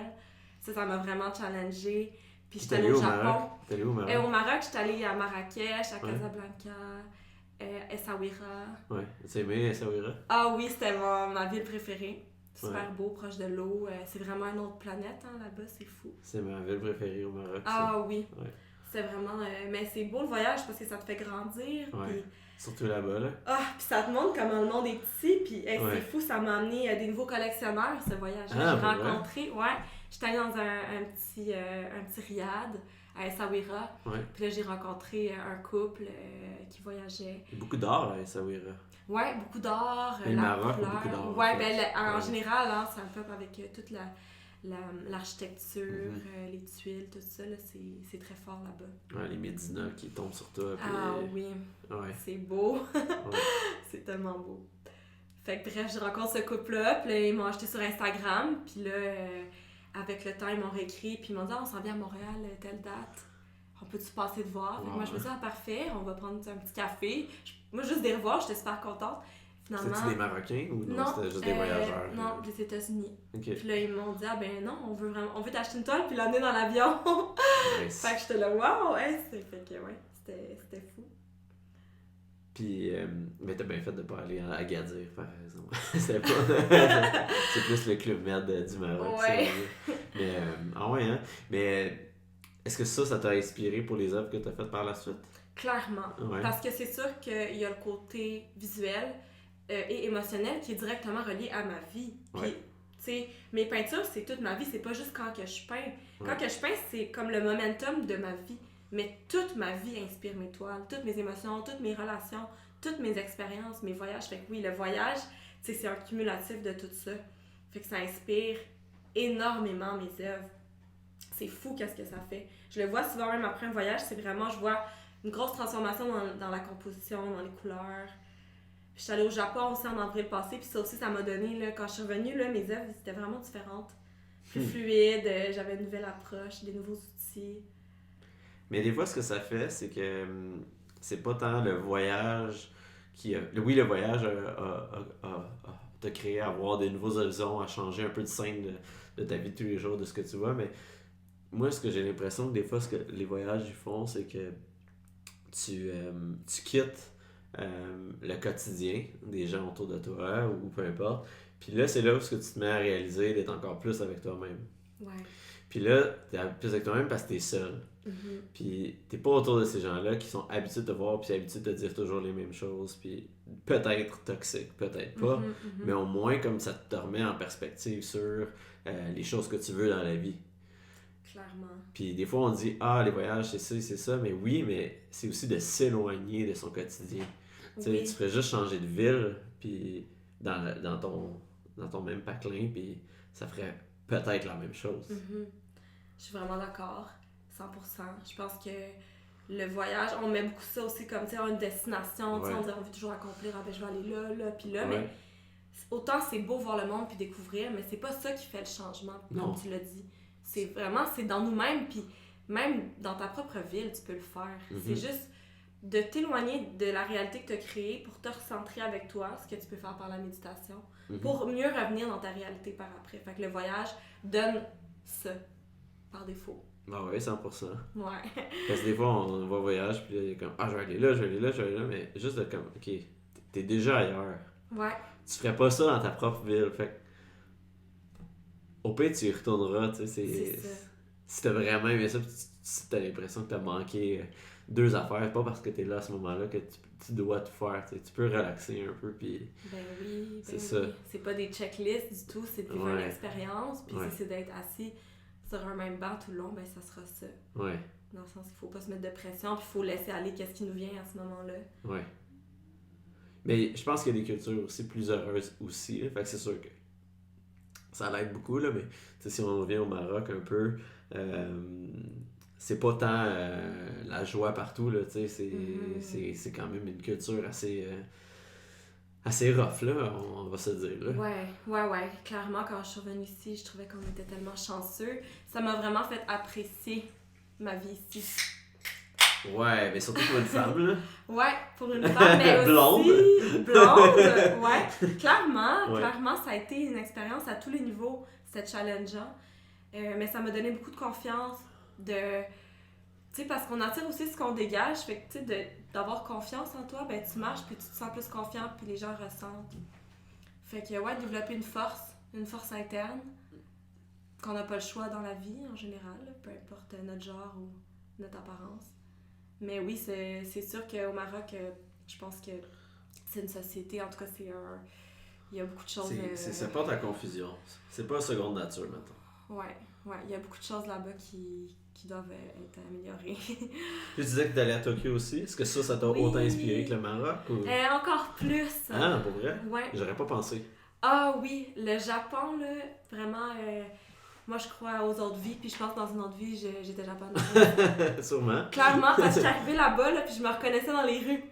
Ça m'a vraiment challengée. Puis j'étais allée au Japon. T'es allée où au Maroc? Au Maroc, j'étais allée à Marrakech, à Casablanca, Essaouira. Ouais, tu as aimé Essaouira? Ah oui, c'était ma ville préférée. Super beau, proche de l'eau. C'est vraiment une autre planète, hein, là-bas, c'est fou. C'est ma ville préférée au Maroc. Ah ça. oui. Ouais. C'est vraiment... mais c'est beau le voyage parce que ça te fait grandir. Ouais. Pis... Surtout là-bas, là. Ah, puis ça te montre comment le monde est petit. Puis c'est fou, ça m'a amené des nouveaux collectionneurs, ce voyage. J'ai rencontré... Ouais, j'étais allée dans un petit riad à Essaouira. Ouais. Puis là, j'ai rencontré un couple qui voyageait. Il y a beaucoup d'art à Essaouira. Ouais, beaucoup d'art. Le Maroc a beaucoup d'art. Ouais, ben en général, hein, c'est un peuple avec toute l'architecture, les tuiles, tout ça, là, c'est très fort là-bas. Ouais, les médinas qui tombent sur toi. Puis... Ah oui, c'est beau. C'est tellement beau. Fait que bref, je rencontre ce couple-là, puis là, ils m'ont acheté sur Instagram, puis là, avec le temps, ils m'ont réécrit, puis ils m'ont dit on s'en vient à Montréal, telle date. On peut-tu passer te voir? Fait que moi, je me suis dit, parfait, on va prendre un petit café. Moi, juste des revoir, j'étais super contente. Finalement... C'était-tu des Marocains ou non c'était juste des voyageurs? Non, des États-Unis. Okay. Puis là, ils m'ont dit, non, on veut t'acheter une toile puis l'emmener dans l'avion. Nice. Fait que j'étais là, waouh, fait que c'était fou. Puis, mais t'as bien fait de pas aller à Agadir, par exemple. C'est pas... c'est plus le Club Med du Maroc. Ouais. Mais, hein? Mais est-ce que ça t'a inspiré pour les œuvres que t'as faites par la suite? Clairement. Ouais. Parce que c'est sûr qu'il y a le côté visuel et émotionnel qui est directement relié à ma vie. Puis, tu sais, mes peintures, c'est toute ma vie. C'est pas juste quand que je peins. Quand que je peins, c'est comme le momentum de ma vie. Mais toute ma vie inspire mes toiles, toutes mes émotions, toutes mes relations, toutes mes expériences, mes voyages. Fait que oui, le voyage, tu sais, c'est un cumulatif de tout ça. Fait que ça inspire énormément mes œuvres. C'est fou qu'est-ce que ça fait. Je le vois souvent même après un voyage, c'est vraiment, je vois une grosse transformation dans la composition, dans les couleurs. Puis je suis allée au Japon aussi en avril passé, puis ça aussi, ça m'a donné, là, quand je suis revenue, là, mes œuvres étaient vraiment différentes. Plus fluides, j'avais une nouvelle approche, des nouveaux outils. Mais des fois, ce que ça fait, c'est que c'est pas tant le voyage qui a... Oui, le voyage t'a créé à voir des nouveaux horizons, à changer un peu de scène de ta vie de tous les jours, de ce que tu vois, mais moi, ce que j'ai l'impression que des fois, ce que les voyages ils font, c'est que tu quittes le quotidien des gens autour de toi, ou peu importe, puis là, c'est là où tu te mets à réaliser d'être encore plus avec toi-même. Ouais. Puis là, t'es plus avec toi-même parce que t'es seul. Mm-hmm. Puis t'es pas autour de ces gens-là qui sont habitués de te voir, puis habitués de te dire toujours les mêmes choses, puis peut-être toxiques, peut-être pas, mais au moins comme ça te remet en perspective sur les choses que tu veux dans la vie. Clairement. Puis des fois on dit les voyages c'est ça, mais oui, mais c'est aussi de s'éloigner de son quotidien. Tu sais, tu ferais juste changer de ville, puis dans ton même patelin, puis ça ferait peut-être la même chose. Mm-hmm. Je suis vraiment d'accord, 100%. Je pense que le voyage, on met beaucoup ça aussi comme, tu sais, une destination, on dit on veut toujours accomplir, je vais aller là, puis là, mais autant c'est beau voir le monde puis découvrir, mais c'est pas ça qui fait le changement, comme tu l'as dit. C'est vraiment, c'est dans nous-mêmes, puis même dans ta propre ville, tu peux le faire. Mhm. C'est juste de t'éloigner de la réalité que tu as créée pour te recentrer avec toi, ce que tu peux faire par la méditation, pour mieux revenir dans ta réalité par après. Fait que le voyage donne ça, par défaut. Ah ouais, 100%. Ouais. Parce que des fois, on va au voyage, puis là, il est comme, ah, je vais aller là, je vais aller là, je vais aller là, mais juste de comme, ok, t'es déjà ailleurs. Ouais. Tu ferais pas ça dans ta propre ville, fait que, au pire, tu y retourneras, tu sais, C'est ça. si t'as vraiment aimé ça, puis si t'as l'impression que t'as manqué 2 affaires, pas parce que t'es là à ce moment-là que tu dois tout faire, tu sais, tu peux relaxer un peu, puis Ben oui, c'est ça. C'est pas des checklists du tout, c'est de vivre une expérience, puis si c'est d'être assis sur un même banc tout le long, ben ça sera ça. Ouais. Dans le sens qu'il faut pas se mettre de pression, puis il faut laisser aller qu'est-ce qui nous vient à ce moment-là. Ouais. Mais je pense qu'il y a des cultures aussi plus heureuses aussi, là, fait que c'est sûr que ça l'aide beaucoup, là, mais si on revient au Maroc un peu, c'est pas tant la joie partout, là, c'est quand même une culture assez rough, là, on va se dire. Là. Ouais. Clairement, quand je suis revenue ici, je trouvais qu'on était tellement chanceux. Ça m'a vraiment fait apprécier ma vie ici. Ouais, mais surtout pour une femme, là. Ouais, pour une femme, mais aussi... Blonde, ouais. Clairement, ça a été une expérience à tous les niveaux. C'était challengeant. Mais ça m'a donné beaucoup de confiance, tu sais, parce qu'on attire aussi ce qu'on dégage. Fait que, tu sais, d'avoir confiance en toi, ben tu marches, puis tu te sens plus confiant, puis les gens ressentent. Fait que, ouais, développer une force interne, qu'on n'a pas le choix dans la vie, en général, peu importe notre genre ou notre apparence. Mais oui, c'est sûr qu'au Maroc, je pense que c'est une société, en tout cas, il y a beaucoup de choses... Ça porte à confusion. C'est pas seconde nature, maintenant. Ouais, il y a beaucoup de choses là-bas qui doivent être améliorées. Puis tu disais que tu allais à Tokyo aussi. Est-ce que ça t'a autant inspiré que le Maroc? Ou... encore plus. Ah, pour vrai? Ouais. J'aurais pas pensé. Ah oui, le Japon, là, vraiment... moi, je crois aux autres vies, puis je pense que dans une autre vie, j'étais japonaise. Sûrement. Clairement, parce que je suis arrivée là-bas, là, puis je me reconnaissais dans les rues.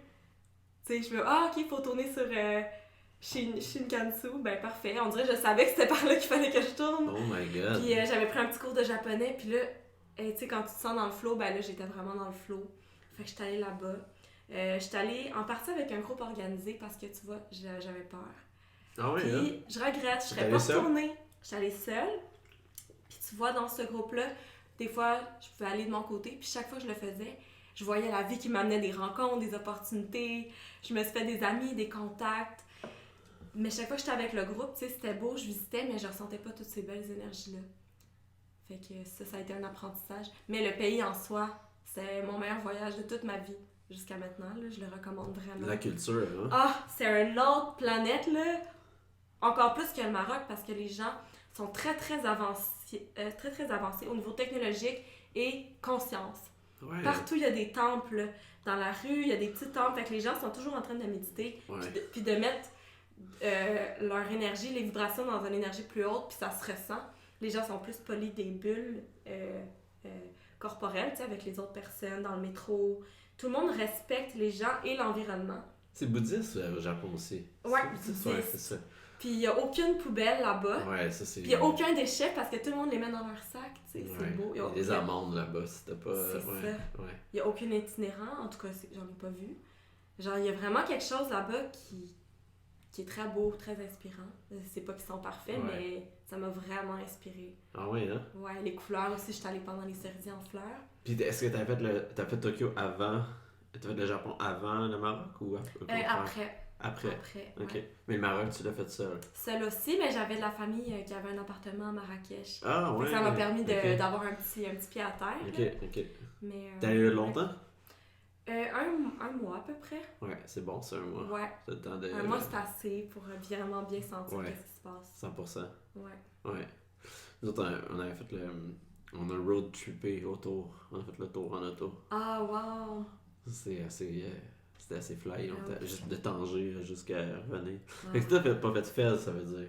Tu sais, je me dis, ok, il faut tourner sur Shinkansen. Ben, parfait. On dirait que je savais que c'était par là qu'il fallait que je tourne. Oh my god. Puis j'avais pris un petit cours de japonais, puis là, tu sais, quand tu te sens dans le flow, ben là, j'étais vraiment dans le flow. Fait que j'étais allée là-bas. J'étais allée en partie avec un groupe organisé parce que, tu vois, j'avais peur. Ah oui, puis je regrette, je serais pas retournée. J'étais allée seule. Puis tu vois, dans ce groupe-là, des fois, je pouvais aller de mon côté, puis chaque fois que je le faisais, je voyais la vie qui m'amenait des rencontres, des opportunités. Je me suis fait des amis, des contacts. Mais chaque fois que j'étais avec le groupe, tu sais, c'était beau, je visitais, mais je ressentais pas toutes ces belles énergies-là. Fait que ça a été un apprentissage. Mais le pays en soi, c'est mon meilleur voyage de toute ma vie. Jusqu'à maintenant, là, je le recommande vraiment. La culture, hein? Ah, c'est une autre planète, là. Encore plus que le Maroc, parce que les gens sont très, très avancés, au niveau technologique et conscience. Ouais. Partout, il y a des temples. Dans la rue, il y a des petits temples. Fait que les gens sont toujours en train de méditer. Ouais. Puis de mettre leur énergie, les vibrations dans une énergie plus haute, puis ça se ressent. Les gens sont plus polis des bulles corporelles, tu sais, avec les autres personnes, dans le métro. Tout le monde respecte les gens et l'environnement. C'est bouddhiste au Japon aussi. Ouais, bouddhiste. Ouais, c'est ça. Puis il n'y a aucune poubelle là-bas. Ouais, ça c'est... Puis il n'y a aucun déchet parce que tout le monde les met dans leur sac, tu sais, c'est beau. Il y a des amandes là-bas, c'était pas... C'est ça. Ouais. Il n'y a aucun itinérant, en tout cas, j'en ai pas vu. Genre, il y a vraiment quelque chose là-bas qui est très beau, très inspirant. C'est pas qu'ils sont parfaits, mais ça m'a vraiment inspiré. Ah ouais, hein? Ouais, les couleurs aussi, j'étais allée pendant les cerisiers en fleurs. Puis est-ce que t'as fait Tokyo avant... T'as fait le Japon avant le Maroc ou après? Après. Ok. Ouais. Mais le Maroc, tu l'as fait seul? Seul aussi, mais j'avais de la famille qui avait un appartement à Marrakech. Ah ouais? Ça m'a permis d'avoir un petit pied à terre. Ok. Mais, t'es allé là longtemps? Un mois à peu près. Ouais, c'est bon, c'est un mois. Ouais. C'est le temps de... Un mois, c'est assez pour vraiment bien sentir ce qui se passe. 100%. Ouais. Nous autres, on avait fait on a road trippé autour. On a fait le tour en auto. Ah, wow! C'était assez fly. Juste de Tanger jusqu'à revenir. Ah. Fait que t'as pas fait Fez, ça veut dire?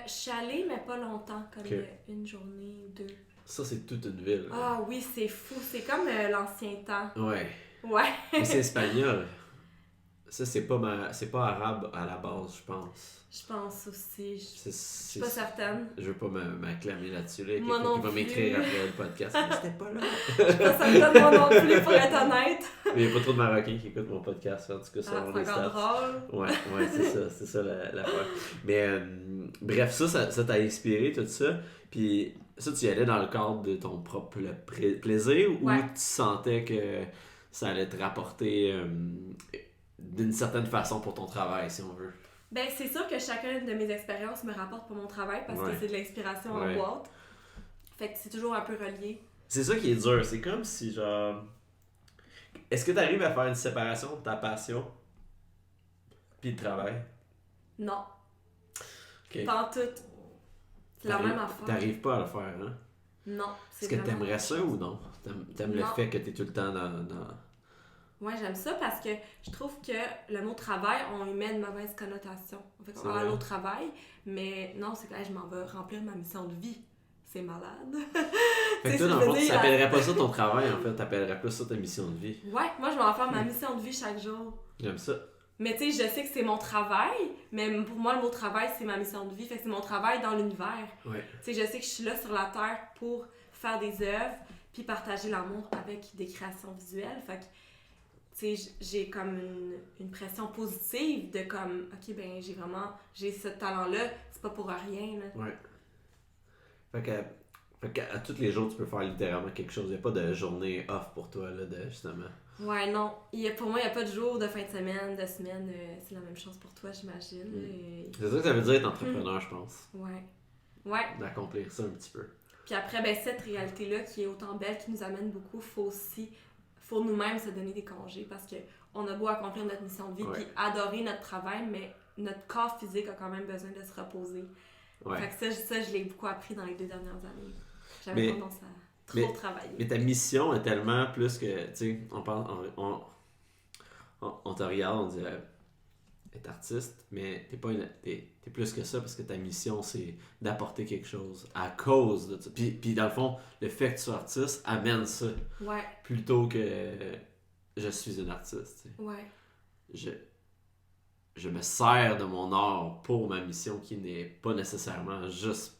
Je suis allée, mais pas longtemps, comme une journée ou deux. Ça, c'est toute une ville. Ah oui, c'est fou. C'est comme l'ancien temps. Ouais. Ouais. Mais c'est espagnol. ça c'est pas arabe à la base, je pense. Je pense aussi. Je C'est, suis pas certaine. Je veux pas m'acclamer là-dessus. Là. Moi Quelqu'un non qui va plus. m'écrire après le podcast. Mais j'étais pas là. Je suis pas certaine, moi non plus, pour être honnête. Mais il n'y a pas trop de Marocains qui écoutent mon podcast, en tout cas, selon C'est les encore stats. drôle. Ouais, c'est ça l'affaire. Mais bref, ça t'a inspiré, tout ça. Puis ça, tu y allais dans le cadre de ton propre plaisir ou Ouais. tu sentais que ça allait te rapporter d'une certaine façon pour ton travail, si on veut? Ben, c'est sûr que chacune de mes expériences me rapporte pour mon travail parce Ouais. que c'est de l'inspiration en Ouais. boîte. Fait que c'est toujours un peu relié. C'est ça qui est dur. C'est comme si, genre... Est-ce que tu arrives à faire une séparation de ta puis le travail? Non, Ok. pas en tout. C'est la même affaire. T'arrives pas à le faire, hein? Non, c'est Est-ce que vraiment t'aimerais autre ça chose. ou non? T'aimes le Non. fait que t'es tout le temps dans... Ouais, j'aime ça parce que je trouve que le mot travail, on y met une mauvaise connotation. Fait C'est qu'on va vrai. au travail, mais non, c'est que hey, je m'en vais remplir ma mission de vie. C'est malade. Fait que Tu sais, toi, dans je le fond, veux tu dire, t'appellerais pas ça ton travail, en fait. T'appellerais plus ça ta mission de vie. Ouais, moi je vais en faire ma mission de vie chaque jour. J'aime ça. Mais tu sais, je sais que c'est mon travail, mais pour moi, le mot travail, c'est ma mission de vie. Fait que c'est mon travail dans l'univers. Ouais. Tu sais, je sais que je suis là sur la Terre pour faire des œuvres, puis partager l'amour avec des créations visuelles. Fait que, tu sais, j'ai comme une pression positive de comme, ok, ben, j'ai ce talent-là, c'est pas pour rien, là. Ouais. Fait qu'à tous les jours, tu peux faire littéralement quelque chose. Il n'y a pas de journée off pour toi, là, justement. Ouais, non. Pour moi, il n'y a pas de jour de fin de semaine, c'est la même chose pour toi, j'imagine. C'est ça que ça veut dire être entrepreneur, je pense. Ouais. Ouais. D'accomplir ça un petit peu. Puis après, ben, cette réalité-là qui est autant belle, qui nous amène beaucoup, faut nous-mêmes se donner des congés parce qu'on a beau accomplir notre mission de vie Ouais. puis adorer notre travail, mais notre corps physique a quand même besoin de se reposer. Ouais. Fait que ça, je l'ai beaucoup appris dans les 2 dernières années. J'avais Mais- tendance à trop travailler. Mais ta mission est tellement plus que, tu sais, on te regarde, on dit être artiste, mais t'es plus que ça parce que ta mission c'est d'apporter quelque chose à cause de ça. Puis dans le fond, le fait que tu sois artiste amène ça Ouais, plutôt que je suis une artiste. Tu sais. ouais. Je me sers de mon art pour ma mission qui n'est pas nécessairement juste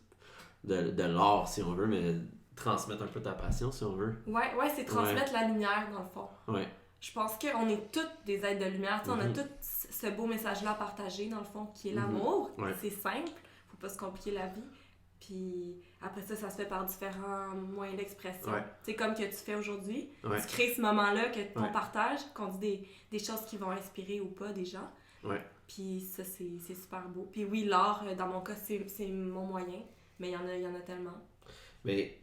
de l'art si on veut, mais transmettre un peu ta passion si on veut. Ouais, c'est transmettre la lumière dans le fond. Ouais. Je pense qu'on est toutes des êtres de lumière. Tu sais, on a Mhm. tout ce beau message-là à partager, dans le fond, qui est Mhm. l'amour. Ouais. C'est simple, faut pas se compliquer la vie. Puis après ça se fait par différents moyens d'expression. Ouais. Tu sais, comme que tu fais aujourd'hui. Ouais. Tu crées ce moment-là, que ton Ouais. partage, qu'on dit des choses qui vont inspirer ou pas des gens. Ouais. Puis ça, c'est super beau. Puis oui, l'art, dans mon cas, c'est mon moyen. Mais il y en a tellement. Mais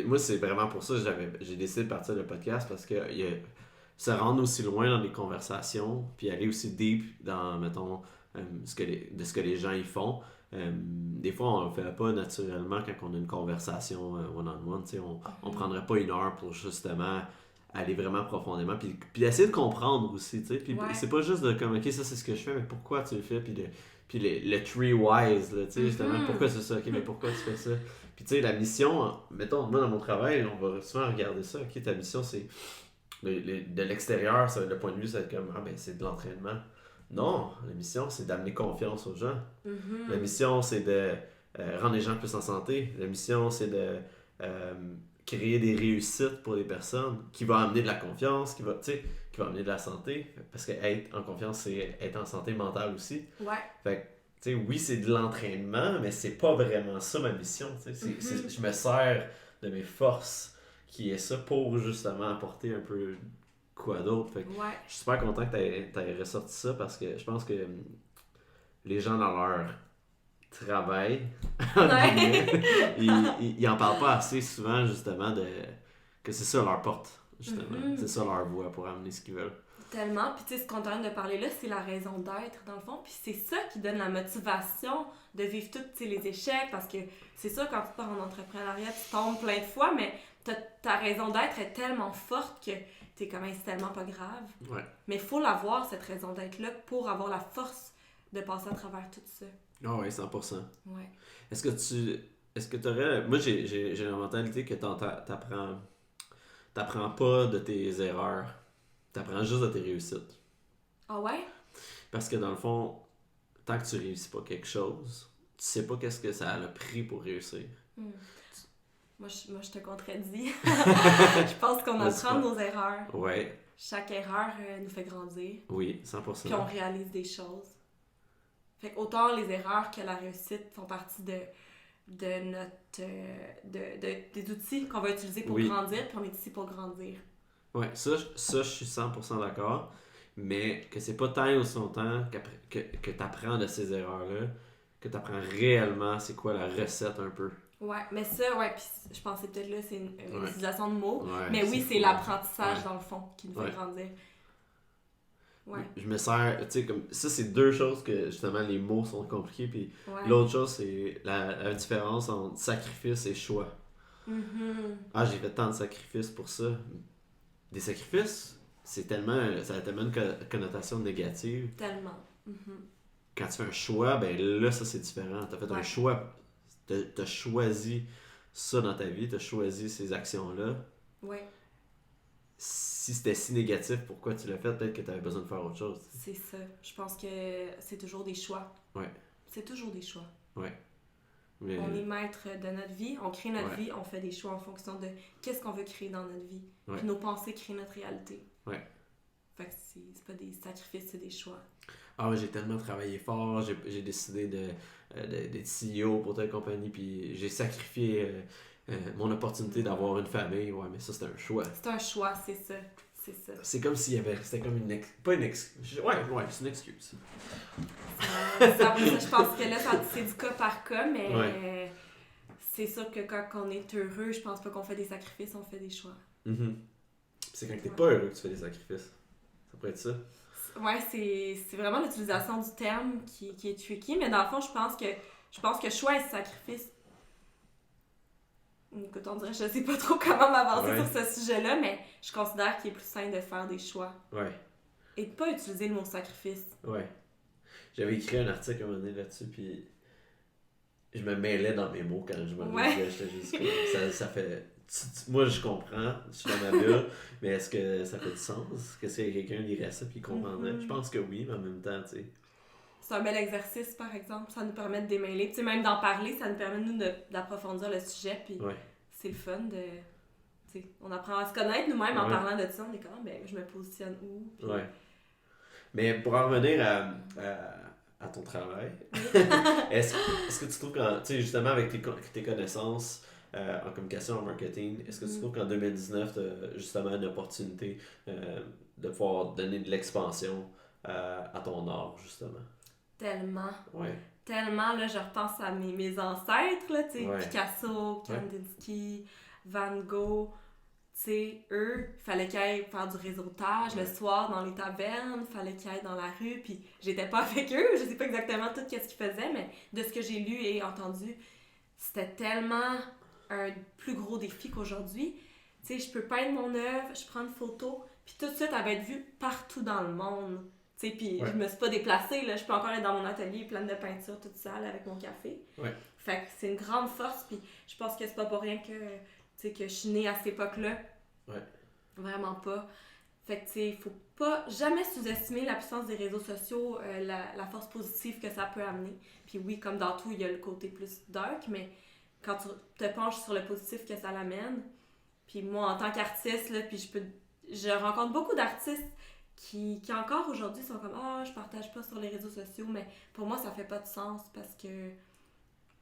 moi, c'est vraiment pour ça que j'ai décidé de partir le podcast parce que se rendre aussi loin dans les conversations, puis aller aussi deep dans, mettons, ce que les gens y font. Des fois, on le fait pas naturellement quand on a une conversation one-on-one. Tu sais, on prendrait pas 1 heure pour justement aller vraiment profondément, puis essayer de comprendre aussi. Tu sais, puis Ouais. c'est pas juste de comme, ok, ça c'est ce que je fais, mais pourquoi tu le fais, puis le three whys, là, tu sais, justement, pourquoi c'est ça, ok, mais pourquoi tu fais ça? Puis tu sais, la mission, mettons, moi dans mon travail, on va souvent regarder ça, ok, ta mission c'est de l'extérieur, le point de vue, c'est comme, ah ben c'est de l'entraînement. Non, la mission c'est d'amener confiance aux gens. Mhm. La mission c'est de rendre les gens plus en santé. La mission c'est de créer des réussites pour les personnes qui va amener de la confiance, qui va amener de la santé. Parce que être en confiance, c'est être en santé mentale aussi. Ouais. Fait que, tu sais, oui, c'est de l'entraînement, mais c'est pas vraiment ça ma mission. Tu sais. Je me sers de mes forces qui est ça pour justement apporter un peu quoi d'autre. Fait que Ouais. je suis super content que t'aies ressorti ça parce que je pense que les gens dans leur travail, entre guillemets, ils en parlent pas assez souvent justement que c'est ça leur porte, justement. Mhm. C'est ça leur voie pour amener ce qu'ils veulent. Tellement. Puis tu sais, ce qu'on est en train de parler là, c'est la raison d'être, dans le fond. Puis c'est ça qui donne la motivation de vivre tous les échecs. Parce que c'est sûr, quand tu pars en entrepreneuriat, tu tombes plein de fois, mais ta raison d'être est tellement forte que t'es comme, c'est tellement pas grave. Ouais. Mais il faut l'avoir, cette raison d'être-là, pour avoir la force de passer à travers tout ça. Ah oui, 100%. Ouais. Est-ce que tu aurais... Moi, j'ai la mentalité que t'apprends pas de tes erreurs. T'apprends juste de tes réussites. Ah ouais? Parce que dans le fond, tant que tu réussis pas quelque chose, tu sais pas qu'est-ce que ça a le prix pour réussir. Moi, je te contredis. Je pense qu'on apprend de nos erreurs. Ouais. Chaque erreur nous fait grandir. Oui, 100%. Puis on réalise des choses. Fait qu'autant les erreurs que la réussite font partie de notre des outils qu'on va utiliser pour grandir, puis on est ici pour grandir. Ouais, ça je suis 100% d'accord. Mais que c'est pas tant ou son temps que tu apprends de ces erreurs-là, que tu apprends réellement c'est quoi la recette un peu. Ouais, mais ça, puis je pense que peut-être là, c'est une utilisation de mots. Ouais, mais oui, c'est l'apprentissage dans le fond qui nous fait grandir. Ouais. Je me sers, tu sais, comme ça, c'est deux choses que justement les mots sont compliqués. Puis l'autre chose, c'est la différence entre sacrifice et choix. Ah, j'ai fait tant de sacrifices pour ça. Des sacrifices, ça a tellement une connotation négative. Tellement. Quand tu fais un choix, ben là, ça c'est différent. Tu as fait un choix. Tu as choisi ça dans ta vie, tu as choisi ces actions-là. Ouais. Si c'était si négatif, pourquoi tu l'as fait? Peut-être que tu avais besoin de faire autre chose. C'est ça. Je pense que c'est toujours des choix. Ouais. C'est toujours des choix. Ouais. Mais... On est maître de notre vie, on crée notre vie, on fait des choix en fonction de qu'est-ce qu'on veut créer dans notre vie. Puis nos pensées créent notre réalité. Ouais. Fait que c'est pas des sacrifices, c'est des choix. Ah ouais, j'ai tellement travaillé fort, j'ai décidé d'être CEO pour telle compagnie, puis j'ai sacrifié mon opportunité d'avoir une famille. Ouais, mais ça, c'est un choix. C'est un choix, c'est ça. C'est ça. C'est comme s'il y avait... C'était comme une... Pas une excuse. Ouais, c'est une excuse. Je pense que là, c'est du cas par cas, mais c'est sûr que quand on est heureux, je pense pas qu'on fait des sacrifices, on fait des choix. C'est quand t'es pas heureux que tu fais des sacrifices. Ça pourrait être ça. Ouais, c'est vraiment l'utilisation du terme qui est tricky, mais dans le fond, je pense que choix et sacrifice. Écoute, on dirait je sais pas trop comment m'avancer sur ce sujet-là, mais je considère qu'il est plus sain de faire des choix. Ouais. Et de pas utiliser le mot sacrifice. Ouais. J'avais écrit un article à un moment donné là-dessus, puis je me mêlais dans mes mots quand je me disais, j'étais juste comme, ça fait... Moi, je comprends, je suis dans ma bulle, mais est-ce que ça fait du sens? Est-ce que quelqu'un lirait ça puis comprendrait? Je pense que oui, mais en même temps, tu sais... C'est un bel exercice, par exemple. Ça nous permet de démêler. Tu sais, même d'en parler, ça nous permet, nous, d'approfondir le sujet. Puis c'est le fun de... Tu sais, on apprend à se connaître nous-mêmes en parlant de ça. On est comme, ben, je me positionne où? Puis... Ouais. Mais pour en revenir à ton travail, est-ce que tu trouves que, tu sais, justement, avec tes connaissances en communication, en marketing, est-ce que tu trouves qu'en 2019, tu as justement une opportunité de pouvoir donner de l'expansion à ton art, justement? Tellement. Ouais. Tellement, là, je repense à mes ancêtres, là, tu sais, Picasso, Kandinsky, Van Gogh, tu sais, eux, il fallait qu'ils aillent faire du réseautage le soir dans les tavernes, il fallait qu'ils aillent dans la rue, puis j'étais pas avec eux, je sais pas exactement tout ce qu'ils faisaient, mais de ce que j'ai lu et entendu, c'était tellement un plus gros défi qu'aujourd'hui. Tu sais, je peux peindre mon œuvre, je prends une photo, puis tout de suite, elle va être vue partout dans le monde. Tu sais, puis je me suis pas déplacée, là, je peux encore être dans mon atelier plein de peinture toute seule avec mon café. Fait que c'est une grande force, puis je pense que c'est pas pour rien que, tu sais, que je suis née à cette époque-là. Vraiment pas. Fait que, tu sais, faut pas jamais sous-estimer la puissance des réseaux sociaux, la force positive que ça peut amener. Puis oui, comme dans tout, il y a le côté plus dark, mais quand tu te penches sur le positif que ça l'amène, puis moi, en tant qu'artiste, là, puis je rencontre beaucoup d'artistes qui encore aujourd'hui sont comme « Ah, je partage pas sur les réseaux sociaux », mais pour moi, ça fait pas de sens parce que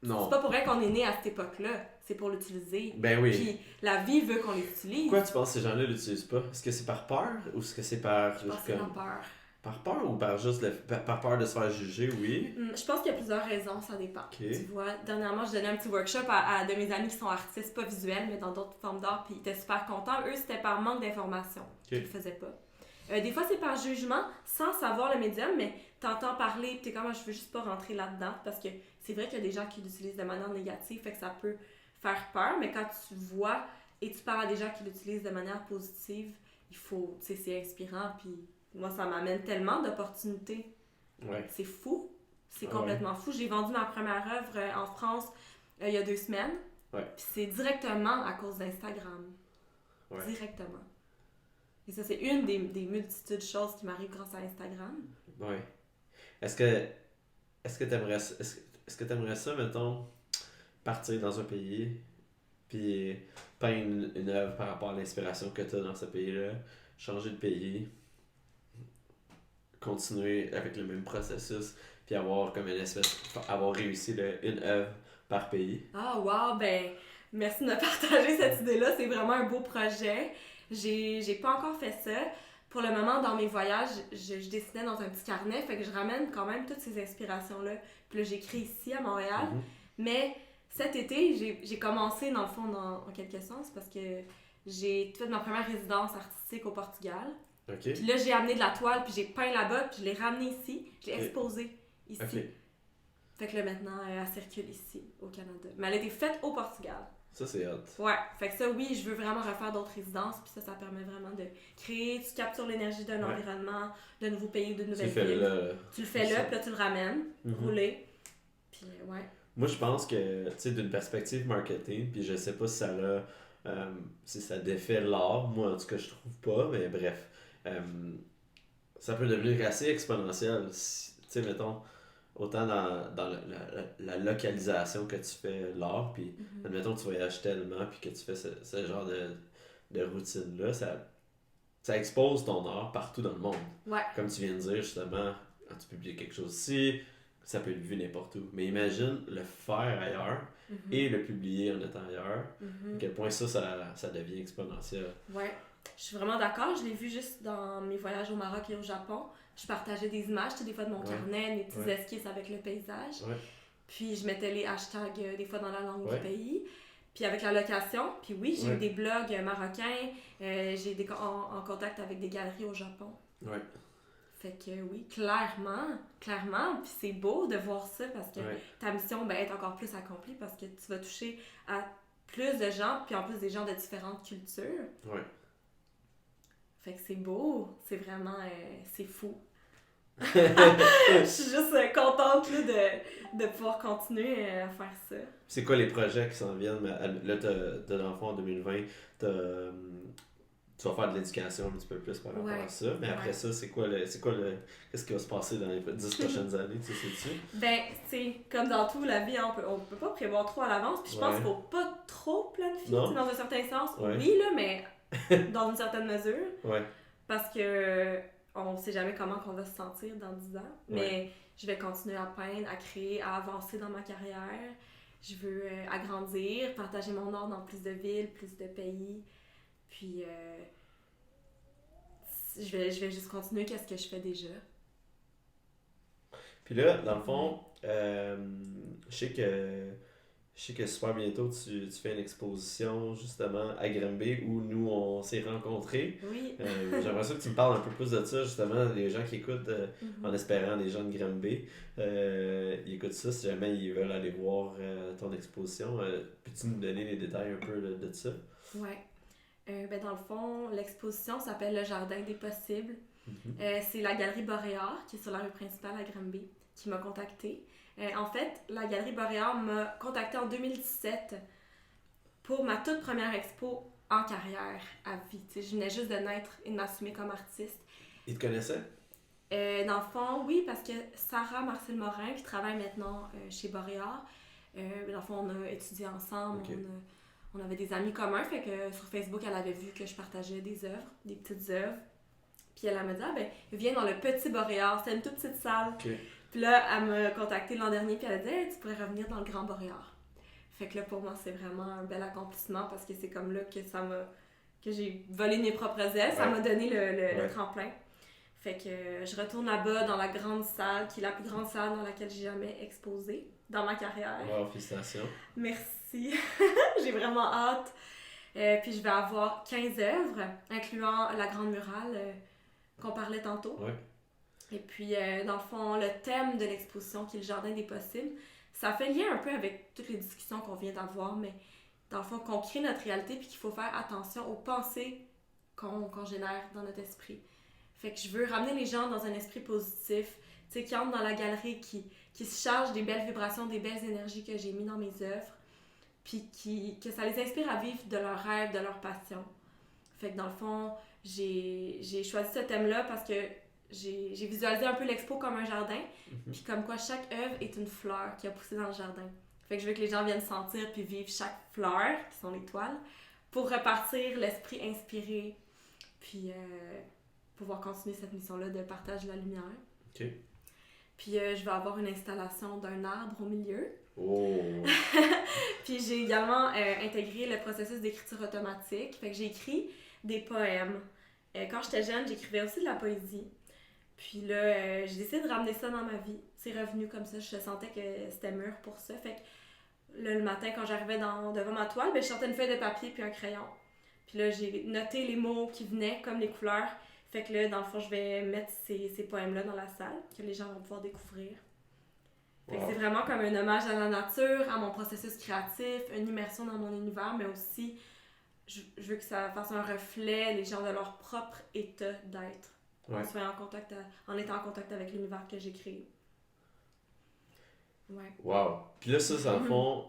c'est pas pour rien qu'on est né à cette époque-là, c'est pour l'utiliser. Ben oui. Puis la vie veut qu'on l'utilise. Pourquoi tu penses que ces gens-là l'utilisent pas? Est-ce que c'est par peur ou est-ce que c'est par... Je pense que c'est par peur. Par peur ou par peur de se faire juger, oui? Je pense qu'il y a plusieurs raisons, ça dépend. Okay. Tu vois, dernièrement, je donnais un petit workshop à de mes amis qui sont artistes, pas visuels, mais dans d'autres formes d'art, puis ils étaient super contents. Eux, c'était par manque d'information qu'ils le faisaient pas. Des fois, c'est par jugement, sans savoir le médium, mais t'entends parler, pis t'es comme, je veux juste pas rentrer là-dedans, parce que c'est vrai qu'il y a des gens qui l'utilisent de manière négative, fait que ça peut faire peur, mais quand tu vois et tu parles à des gens qui l'utilisent de manière positive, il faut, tu sais, c'est inspirant, puis moi, ça m'amène tellement d'opportunités. C'est fou, c'est complètement fou. J'ai vendu ma première œuvre en France il y a 2 semaines, puis c'est directement à cause d'Instagram. Directement. Et ça, c'est une des multitudes de choses qui m'arrivent grâce à Instagram. Ouais. Est-ce que t'aimerais ça, est-ce que t'aimerais ça, mettons, partir dans un pays, puis peindre une œuvre par rapport à l'inspiration que t'as dans ce pays-là, changer de pays, continuer avec le même processus, puis avoir comme une espèce, avoir réussi une œuvre par pays? Ah, wow, ben, merci de me partager cette idée-là. C'est vraiment un beau projet. J'ai pas encore fait ça. Pour le moment, dans mes voyages, je dessinais dans un petit carnet, fait que je ramène quand même toutes ces inspirations-là. Puis là, j'écris ici à Montréal. Mhm. Mais cet été, j'ai commencé, dans le fond, en quelque sens, parce que j'ai fait ma première résidence artistique au Portugal. Ok. Puis là, j'ai amené de la toile, puis j'ai peint là-bas, puis je l'ai ramené ici. Je l'ai Ok. exposé ici. Ok. Fait que là, maintenant, elle circule ici, au Canada. Mais elle a été faite au Portugal. Ça, c'est hot. Ouais, fait que ça, oui, je veux vraiment refaire d'autres résidences, puis ça permet vraiment de créer, tu captures l'énergie d'un Ouais. environnement, d'un nouveau pays, d'une Tu nouvelle le fais ville. là. Tu le fais là, puis là, tu le ramènes, Mhm. rouler, puis ouais. Moi, je pense que, tu sais, d'une perspective marketing, puis je sais pas si ça si ça défait l'art, moi en tout cas, je trouve pas, mais bref, ça peut devenir assez exponentiel. Tu sais, mettons, autant dans la localisation que tu fais l'art, puis Mhm. admettons, tu voyages tellement, puis que tu fais ce genre de routine-là, ça expose ton art partout dans le monde. Ouais. Comme tu viens de dire, justement, quand tu publies quelque chose ici, ça peut être vu n'importe où. Mais imagine le faire ailleurs Mhm. et le publier en étant ailleurs. Mhm. À quel point ça devient exponentiel. Ouais. Je suis vraiment d'accord. Je l'ai vu juste dans mes voyages au Maroc et au Japon. Je partageais des images, tu sais, des fois de mon Ouais. carnet, mes petites Ouais. esquisses avec le paysage. Ouais. Puis je mettais les hashtags des fois dans la langue Ouais. du pays. Puis avec la location, puis oui, j'ai Ouais. eu des blogs marocains, j'ai été en contact avec des galeries au Japon. Ouais. Fait que oui, clairement, puis c'est beau de voir ça parce que Ouais. ta mission ben, est encore plus accomplie parce que tu vas toucher à plus de gens, puis en plus des gens de différentes cultures. Ouais. Fait que c'est beau, c'est vraiment, c'est fou. Je suis juste contente là, de pouvoir continuer à faire ça. C'est quoi les projets qui s'en viennent? Là, t'as l'enfant en 2020, tu vas faire de l'éducation un petit peu plus par rapport Ouais. à ça. Mais après Ouais. ça, qu'est-ce qui va se passer dans les 10 prochaines années, tu sais? Ben, c'est comme dans tout, la vie, hein, on peut pas prévoir trop à l'avance. Puis je pense Ouais. qu'il faut pas trop planifier, Non. tu sais, dans un certain sens. Ouais. Oui, là, mais dans une certaine mesure. Ouais. Parce que on sait jamais comment qu'on va se sentir dans 10 ans. Mais je vais continuer à peindre, à créer, à avancer dans ma carrière. Je veux agrandir, partager mon art dans plus de villes, plus de pays. Puis je vais juste continuer qu'est-ce que je fais déjà. Puis là, dans le fond, je sais que super bientôt, tu fais une exposition justement à Granby où nous, on s'est rencontrés. Oui. J'aimerais ça que tu me parles un peu plus de ça, justement, les gens qui écoutent, en espérant, les gens de Granby, ils écoutent ça, si jamais ils veulent aller voir ton exposition. Peux-tu nous donner les détails un peu de ça? Ouais. Ben dans le fond, l'exposition s'appelle Le Jardin des Possibles. Mhm. C'est la Galerie Boréard, qui est sur la rue principale à Granby, qui m'a contactée. En fait, la Galerie Boréard m'a contactée en 2017 pour ma toute première expo en carrière à vie. T'sais, je venais juste de naître et de m'assumer comme artiste. Ils te connaissaient? Dans le fond, oui, parce que Sarah Marcel Morin, qui travaille maintenant chez Boréard, dans le fond, on a étudié ensemble, Ok. on avait des amis communs, fait que sur Facebook, elle avait vu que je partageais des œuvres, des petites œuvres. Puis elle m'a dit, ah ben, viens dans le Petit Boréard, c'était une toute petite salle. Ok. Puis là, elle m'a contacté l'an dernier, puis elle a dit, hey, tu pourrais revenir dans le Grand Boréard. Fait que là, pour moi, c'est vraiment un bel accomplissement parce que c'est comme là que j'ai volé mes propres ailes, ça Ouais. m'a donné le Ouais. tremplin. Fait que je retourne là-bas dans la grande salle, qui est la plus grande salle dans laquelle j'ai jamais exposé dans ma carrière. Wow, félicitations. Merci. J'ai vraiment hâte. Puis je vais avoir 15 œuvres, incluant la grande murale qu'on parlait tantôt. Ouais. Et puis, dans le fond, le thème de l'exposition, qui est le Jardin des Possibles, ça fait lien un peu avec toutes les discussions qu'on vient d'avoir, mais dans le fond, qu'on crée notre réalité puis qu'il faut faire attention aux pensées qu'on génère dans notre esprit. Fait que je veux ramener les gens dans un esprit positif, tu sais, qui entrent dans la galerie, qui se chargent des belles vibrations, des belles énergies que j'ai mis dans mes œuvres, puis que ça les inspire à vivre de leurs rêves, de leur passion. Fait que dans le fond, j'ai choisi ce thème-là parce que j'ai visualisé un peu l'expo comme un jardin, puis comme quoi chaque œuvre est une fleur qui a poussé dans le jardin. Fait que je veux que les gens viennent sentir puis vivre chaque fleur, qui sont les toiles, pour repartir l'esprit inspiré, puis pouvoir continuer cette mission-là de partage de la lumière. OK. Puis je vais avoir une installation d'un arbre au milieu. Oh! Puis j'ai également intégré le processus d'écriture automatique. Fait que j'ai écrit des poèmes. Quand j'étais jeune, j'écrivais aussi de la poésie. Puis là, j'ai décidé de ramener ça dans ma vie. C'est revenu comme ça. Je sentais que c'était mûr pour ça. Fait que là, le matin, quand j'arrivais devant ma toile, ben, je sortais une feuille de papier puis un crayon. Puis là, j'ai noté les mots qui venaient, comme les couleurs. Fait que là, dans le fond, je vais mettre ces poèmes-là dans la salle, que les gens vont pouvoir découvrir. Fait que c'est vraiment comme un hommage à la nature, à mon processus créatif, une immersion dans mon univers, mais aussi, je veux que ça fasse un reflet, les gens, de leur propre état d'être. Ouais. En étant en contact avec l'univers que j'ai créé. Ouais. Wow! Puis là, ça, dans le fond,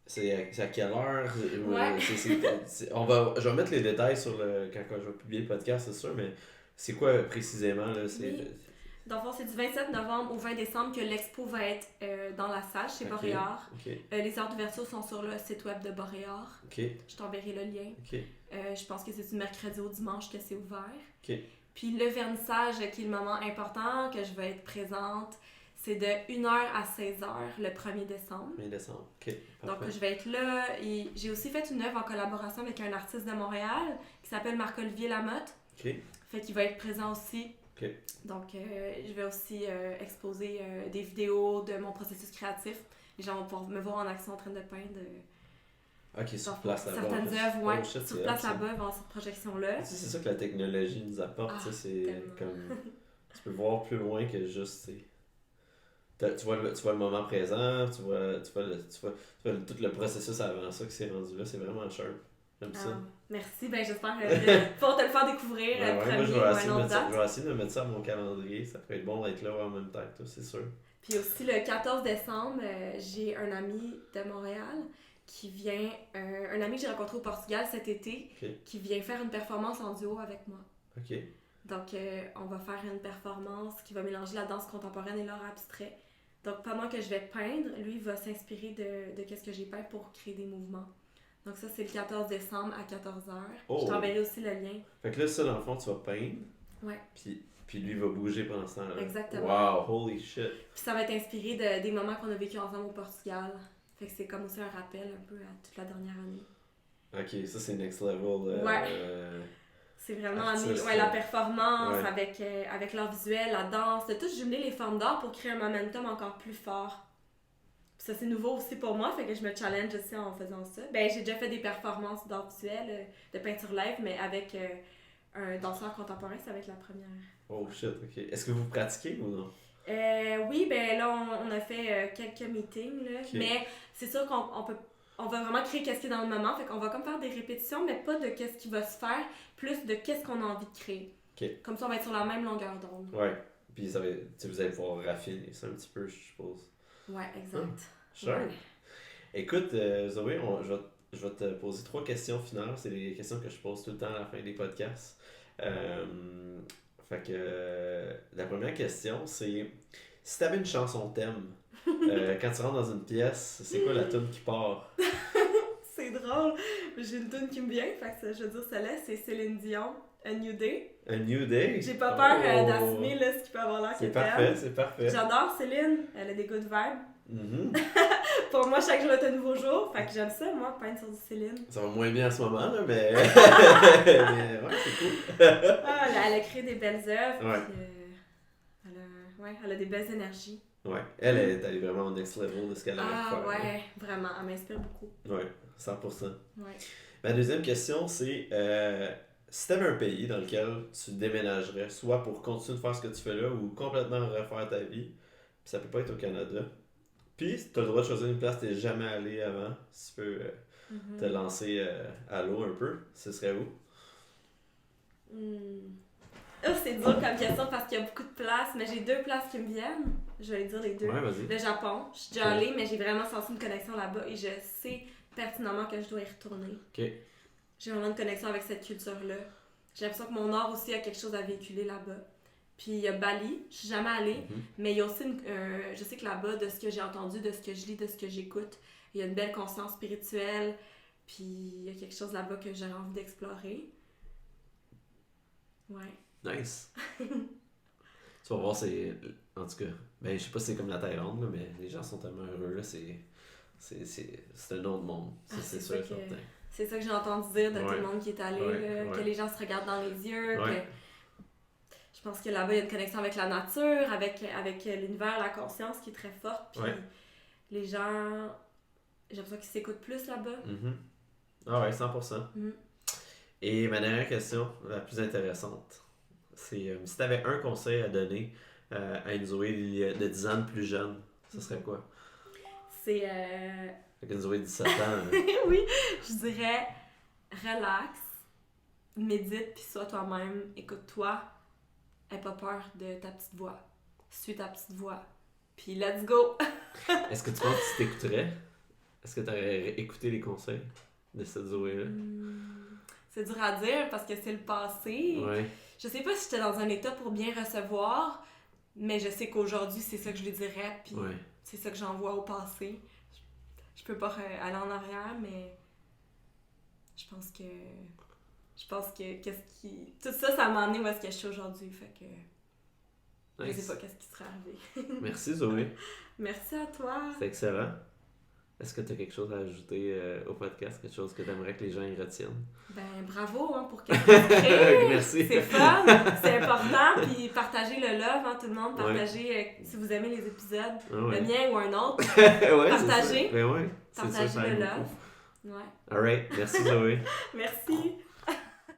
c'est à quelle heure? Ouais. Je vais mettre les détails sur quand je vais publier le podcast, c'est sûr, mais c'est quoi précisément? Là? Oui. Dans le fond, c'est du 27 novembre au 20 décembre que l'expo va être dans la salle chez Boréard. Okay. Les heures d'ouverture sont sur le site web de Boréard. Okay. Je t'enverrai le lien. Okay. Je pense que c'est du mercredi au dimanche que c'est ouvert. Okay. Puis le vernissage, qui est le moment important, que je vais être présente, c'est de 1h à 16h le 1er décembre. 1er décembre, ok. Parfait. Donc je vais être là. Et j'ai aussi fait une œuvre en collaboration avec un artiste de Montréal qui s'appelle Marc-Olivier Lamotte. Ok. Fait qu'il va être présent aussi. Ok. Donc je vais aussi exposer des vidéos de mon processus créatif. Les gens vont pouvoir me voir en action en train de peindre. Ok, sur place là-bas. Certaines œuvres, ouais. Shit, sur place là-bas, dans cette projection-là. Tu sais, c'est ça que la technologie nous apporte. C'est tellement. comme. Tu peux voir plus loin que juste. Tu vois le moment présent, tu vois tout le processus avant ça qui s'est rendu là. C'est vraiment sharp. J'aime ça. Merci, ben j'espère pouvoir te le faire découvrir moi, je vais essayer de mettre ça à mon calendrier. Ça peut être bon d'être là en même temps que toi, c'est sûr. Puis aussi le 14 décembre, j'ai un ami de Montréal qui vient, un ami que j'ai rencontré au Portugal cet été, qui vient faire une performance en duo avec moi. Ok. Donc on va faire une performance qui va mélanger la danse contemporaine et l'art abstrait. Donc pendant que je vais peindre, lui il va s'inspirer de ce que j'ai peint pour créer des mouvements. Donc ça, c'est le 14 décembre à 14h. Je t'enverrai aussi le lien. Fait que là, ça, dans le fond, tu vas peindre. Ouais. Puis lui va bouger pendant ce temps-là. Exactement. Wow, holy shit. Puis ça va être inspiré des moments qu'on a vécu ensemble au Portugal. Fait que c'est comme aussi un rappel un peu à toute la dernière année. Ok, ça c'est next level. C'est vraiment artiste, la performance avec l'art visuel, la danse, de tout jumeler les formes d'art pour créer un momentum encore plus fort. Ça, c'est nouveau aussi pour moi, fait que je me challenge aussi en faisant ça. Ben, j'ai déjà fait des performances d'art visuel, de peinture live, mais avec un danseur contemporain, c'est avec la première. Oh shit, ok. Est-ce que vous pratiquez ou non? Oui, ben là, on a fait quelques meetings, là. Mais c'est sûr on va vraiment créer qu'est-ce qui est dans le moment, fait qu'on va comme faire des répétitions, mais pas de qu'est-ce qui va se faire, plus de qu'est-ce qu'on a envie de créer. Okay. Comme ça, on va être sur la même longueur d'onde. Ouais, puis vous allez pouvoir raffiner ça un petit peu, je suppose. Ouais, exact. Sure. Ouais. Écoute, Zoé, je vais te poser 3 questions finales. C'est les questions que je pose tout le temps à la fin des podcasts. Fait que la première question, c'est si tu avais une chanson thème, quand tu rentres dans une pièce, c'est quoi la tune qui part? C'est drôle. J'ai une tune qui me vient, fait que je veux dire celle-là, c'est Céline Dion, A New Day. A New Day? J'ai pas peur d'assumer là, ce qui peut avoir l'air que t'aimes. C'est parfait. J'adore Céline, elle a des good vibes. Mm-hmm. Pour moi, chaque jour est un nouveau jour, fait que j'aime ça, moi, peindre sur du Céline. Ça va moins bien en ce moment, là, mais... mais ouais, c'est cool. Elle a créé des belles œuvres, ouais. Puis, elle a des belles énergies. Ouais, elle est allée vraiment au next level de ce qu'elle avait fait. Ouais, vraiment, elle m'inspire beaucoup. Ouais, 100%. Ouais. Ma deuxième question, c'est si tu avais un pays dans lequel tu déménagerais, soit pour continuer de faire ce que tu fais là ou complètement refaire ta vie, puis ça peut pas être au Canada, puis tu as le droit de choisir une place que tu n'es jamais allé avant, si tu peux te lancer à l'eau un peu, ce serait où? C'est dur comme question parce qu'il y a beaucoup de places, mais j'ai 2 places qui me viennent. Je vais les dire les 2. Ouais, vas-y. Le Japon, je suis déjà allée, mais j'ai vraiment senti une connexion là-bas et je sais pertinemment que je dois y retourner. Okay. J'ai vraiment une connexion avec cette culture-là. j'ai l'impression que mon art aussi a quelque chose à véhiculer là-bas. Puis il y a Bali, je suis jamais allée, mais il y a aussi, je sais que là-bas, de ce que j'ai entendu, de ce que je lis, de ce que j'écoute, il y a une belle conscience spirituelle, puis il y a quelque chose là-bas que j'aurais envie d'explorer. Ouais. Nice. Tu vas voir, c'est... En tout cas, ben, je sais pas si c'est comme la Thaïlande, là, mais les gens sont tellement heureux, là, c'est un autre monde. Ça, c'est sûr, certain. C'est ça que j'ai entendu dire de tout le monde qui est allé, que les gens se regardent dans les yeux, que... Je pense que là-bas, il y a une connexion avec la nature, avec l'univers, la conscience qui est très forte, puis les gens... J'ai l'impression qu'ils s'écoutent plus là-bas. Ah ouais, 100%. Et ma dernière question, la plus intéressante, c'est si tu avais un conseil à donner à une Zoé de 10 ans de plus jeune, ce serait quoi? C'est... Avec une Zoé de 17 ans. Oui, je dirais relax, médite, puis sois toi-même, écoute-toi, aie pas peur de ta petite voix, suis ta petite voix, puis let's go! Est-ce que tu penses que tu t'écouterais? Est-ce que tu aurais écouté les conseils de cette Zoé-là? C'est dur à dire parce que c'est le passé. Je sais pas si j'étais dans un état pour bien recevoir, mais je sais qu'aujourd'hui, c'est ça que je lui dirais, puis c'est ça que j'envoie au passé. Je peux pas aller en arrière, mais je pense que tout ça, ça m'a amené où est-ce que je suis aujourd'hui, fait que je sais pas qu'est-ce qui serait arrivé. Merci Zoé. Merci à toi. C'est excellent. Est-ce que tu as quelque chose à ajouter au podcast, quelque chose que tu aimerais que les gens y retiennent? Ben bravo pour que tu crées. Merci. C'est fun, c'est important, puis partagez le love, tout le monde, partagez si vous aimez les épisodes, le mien ou un autre, partagez, partagez le love. Alright, merci Zoé. Merci.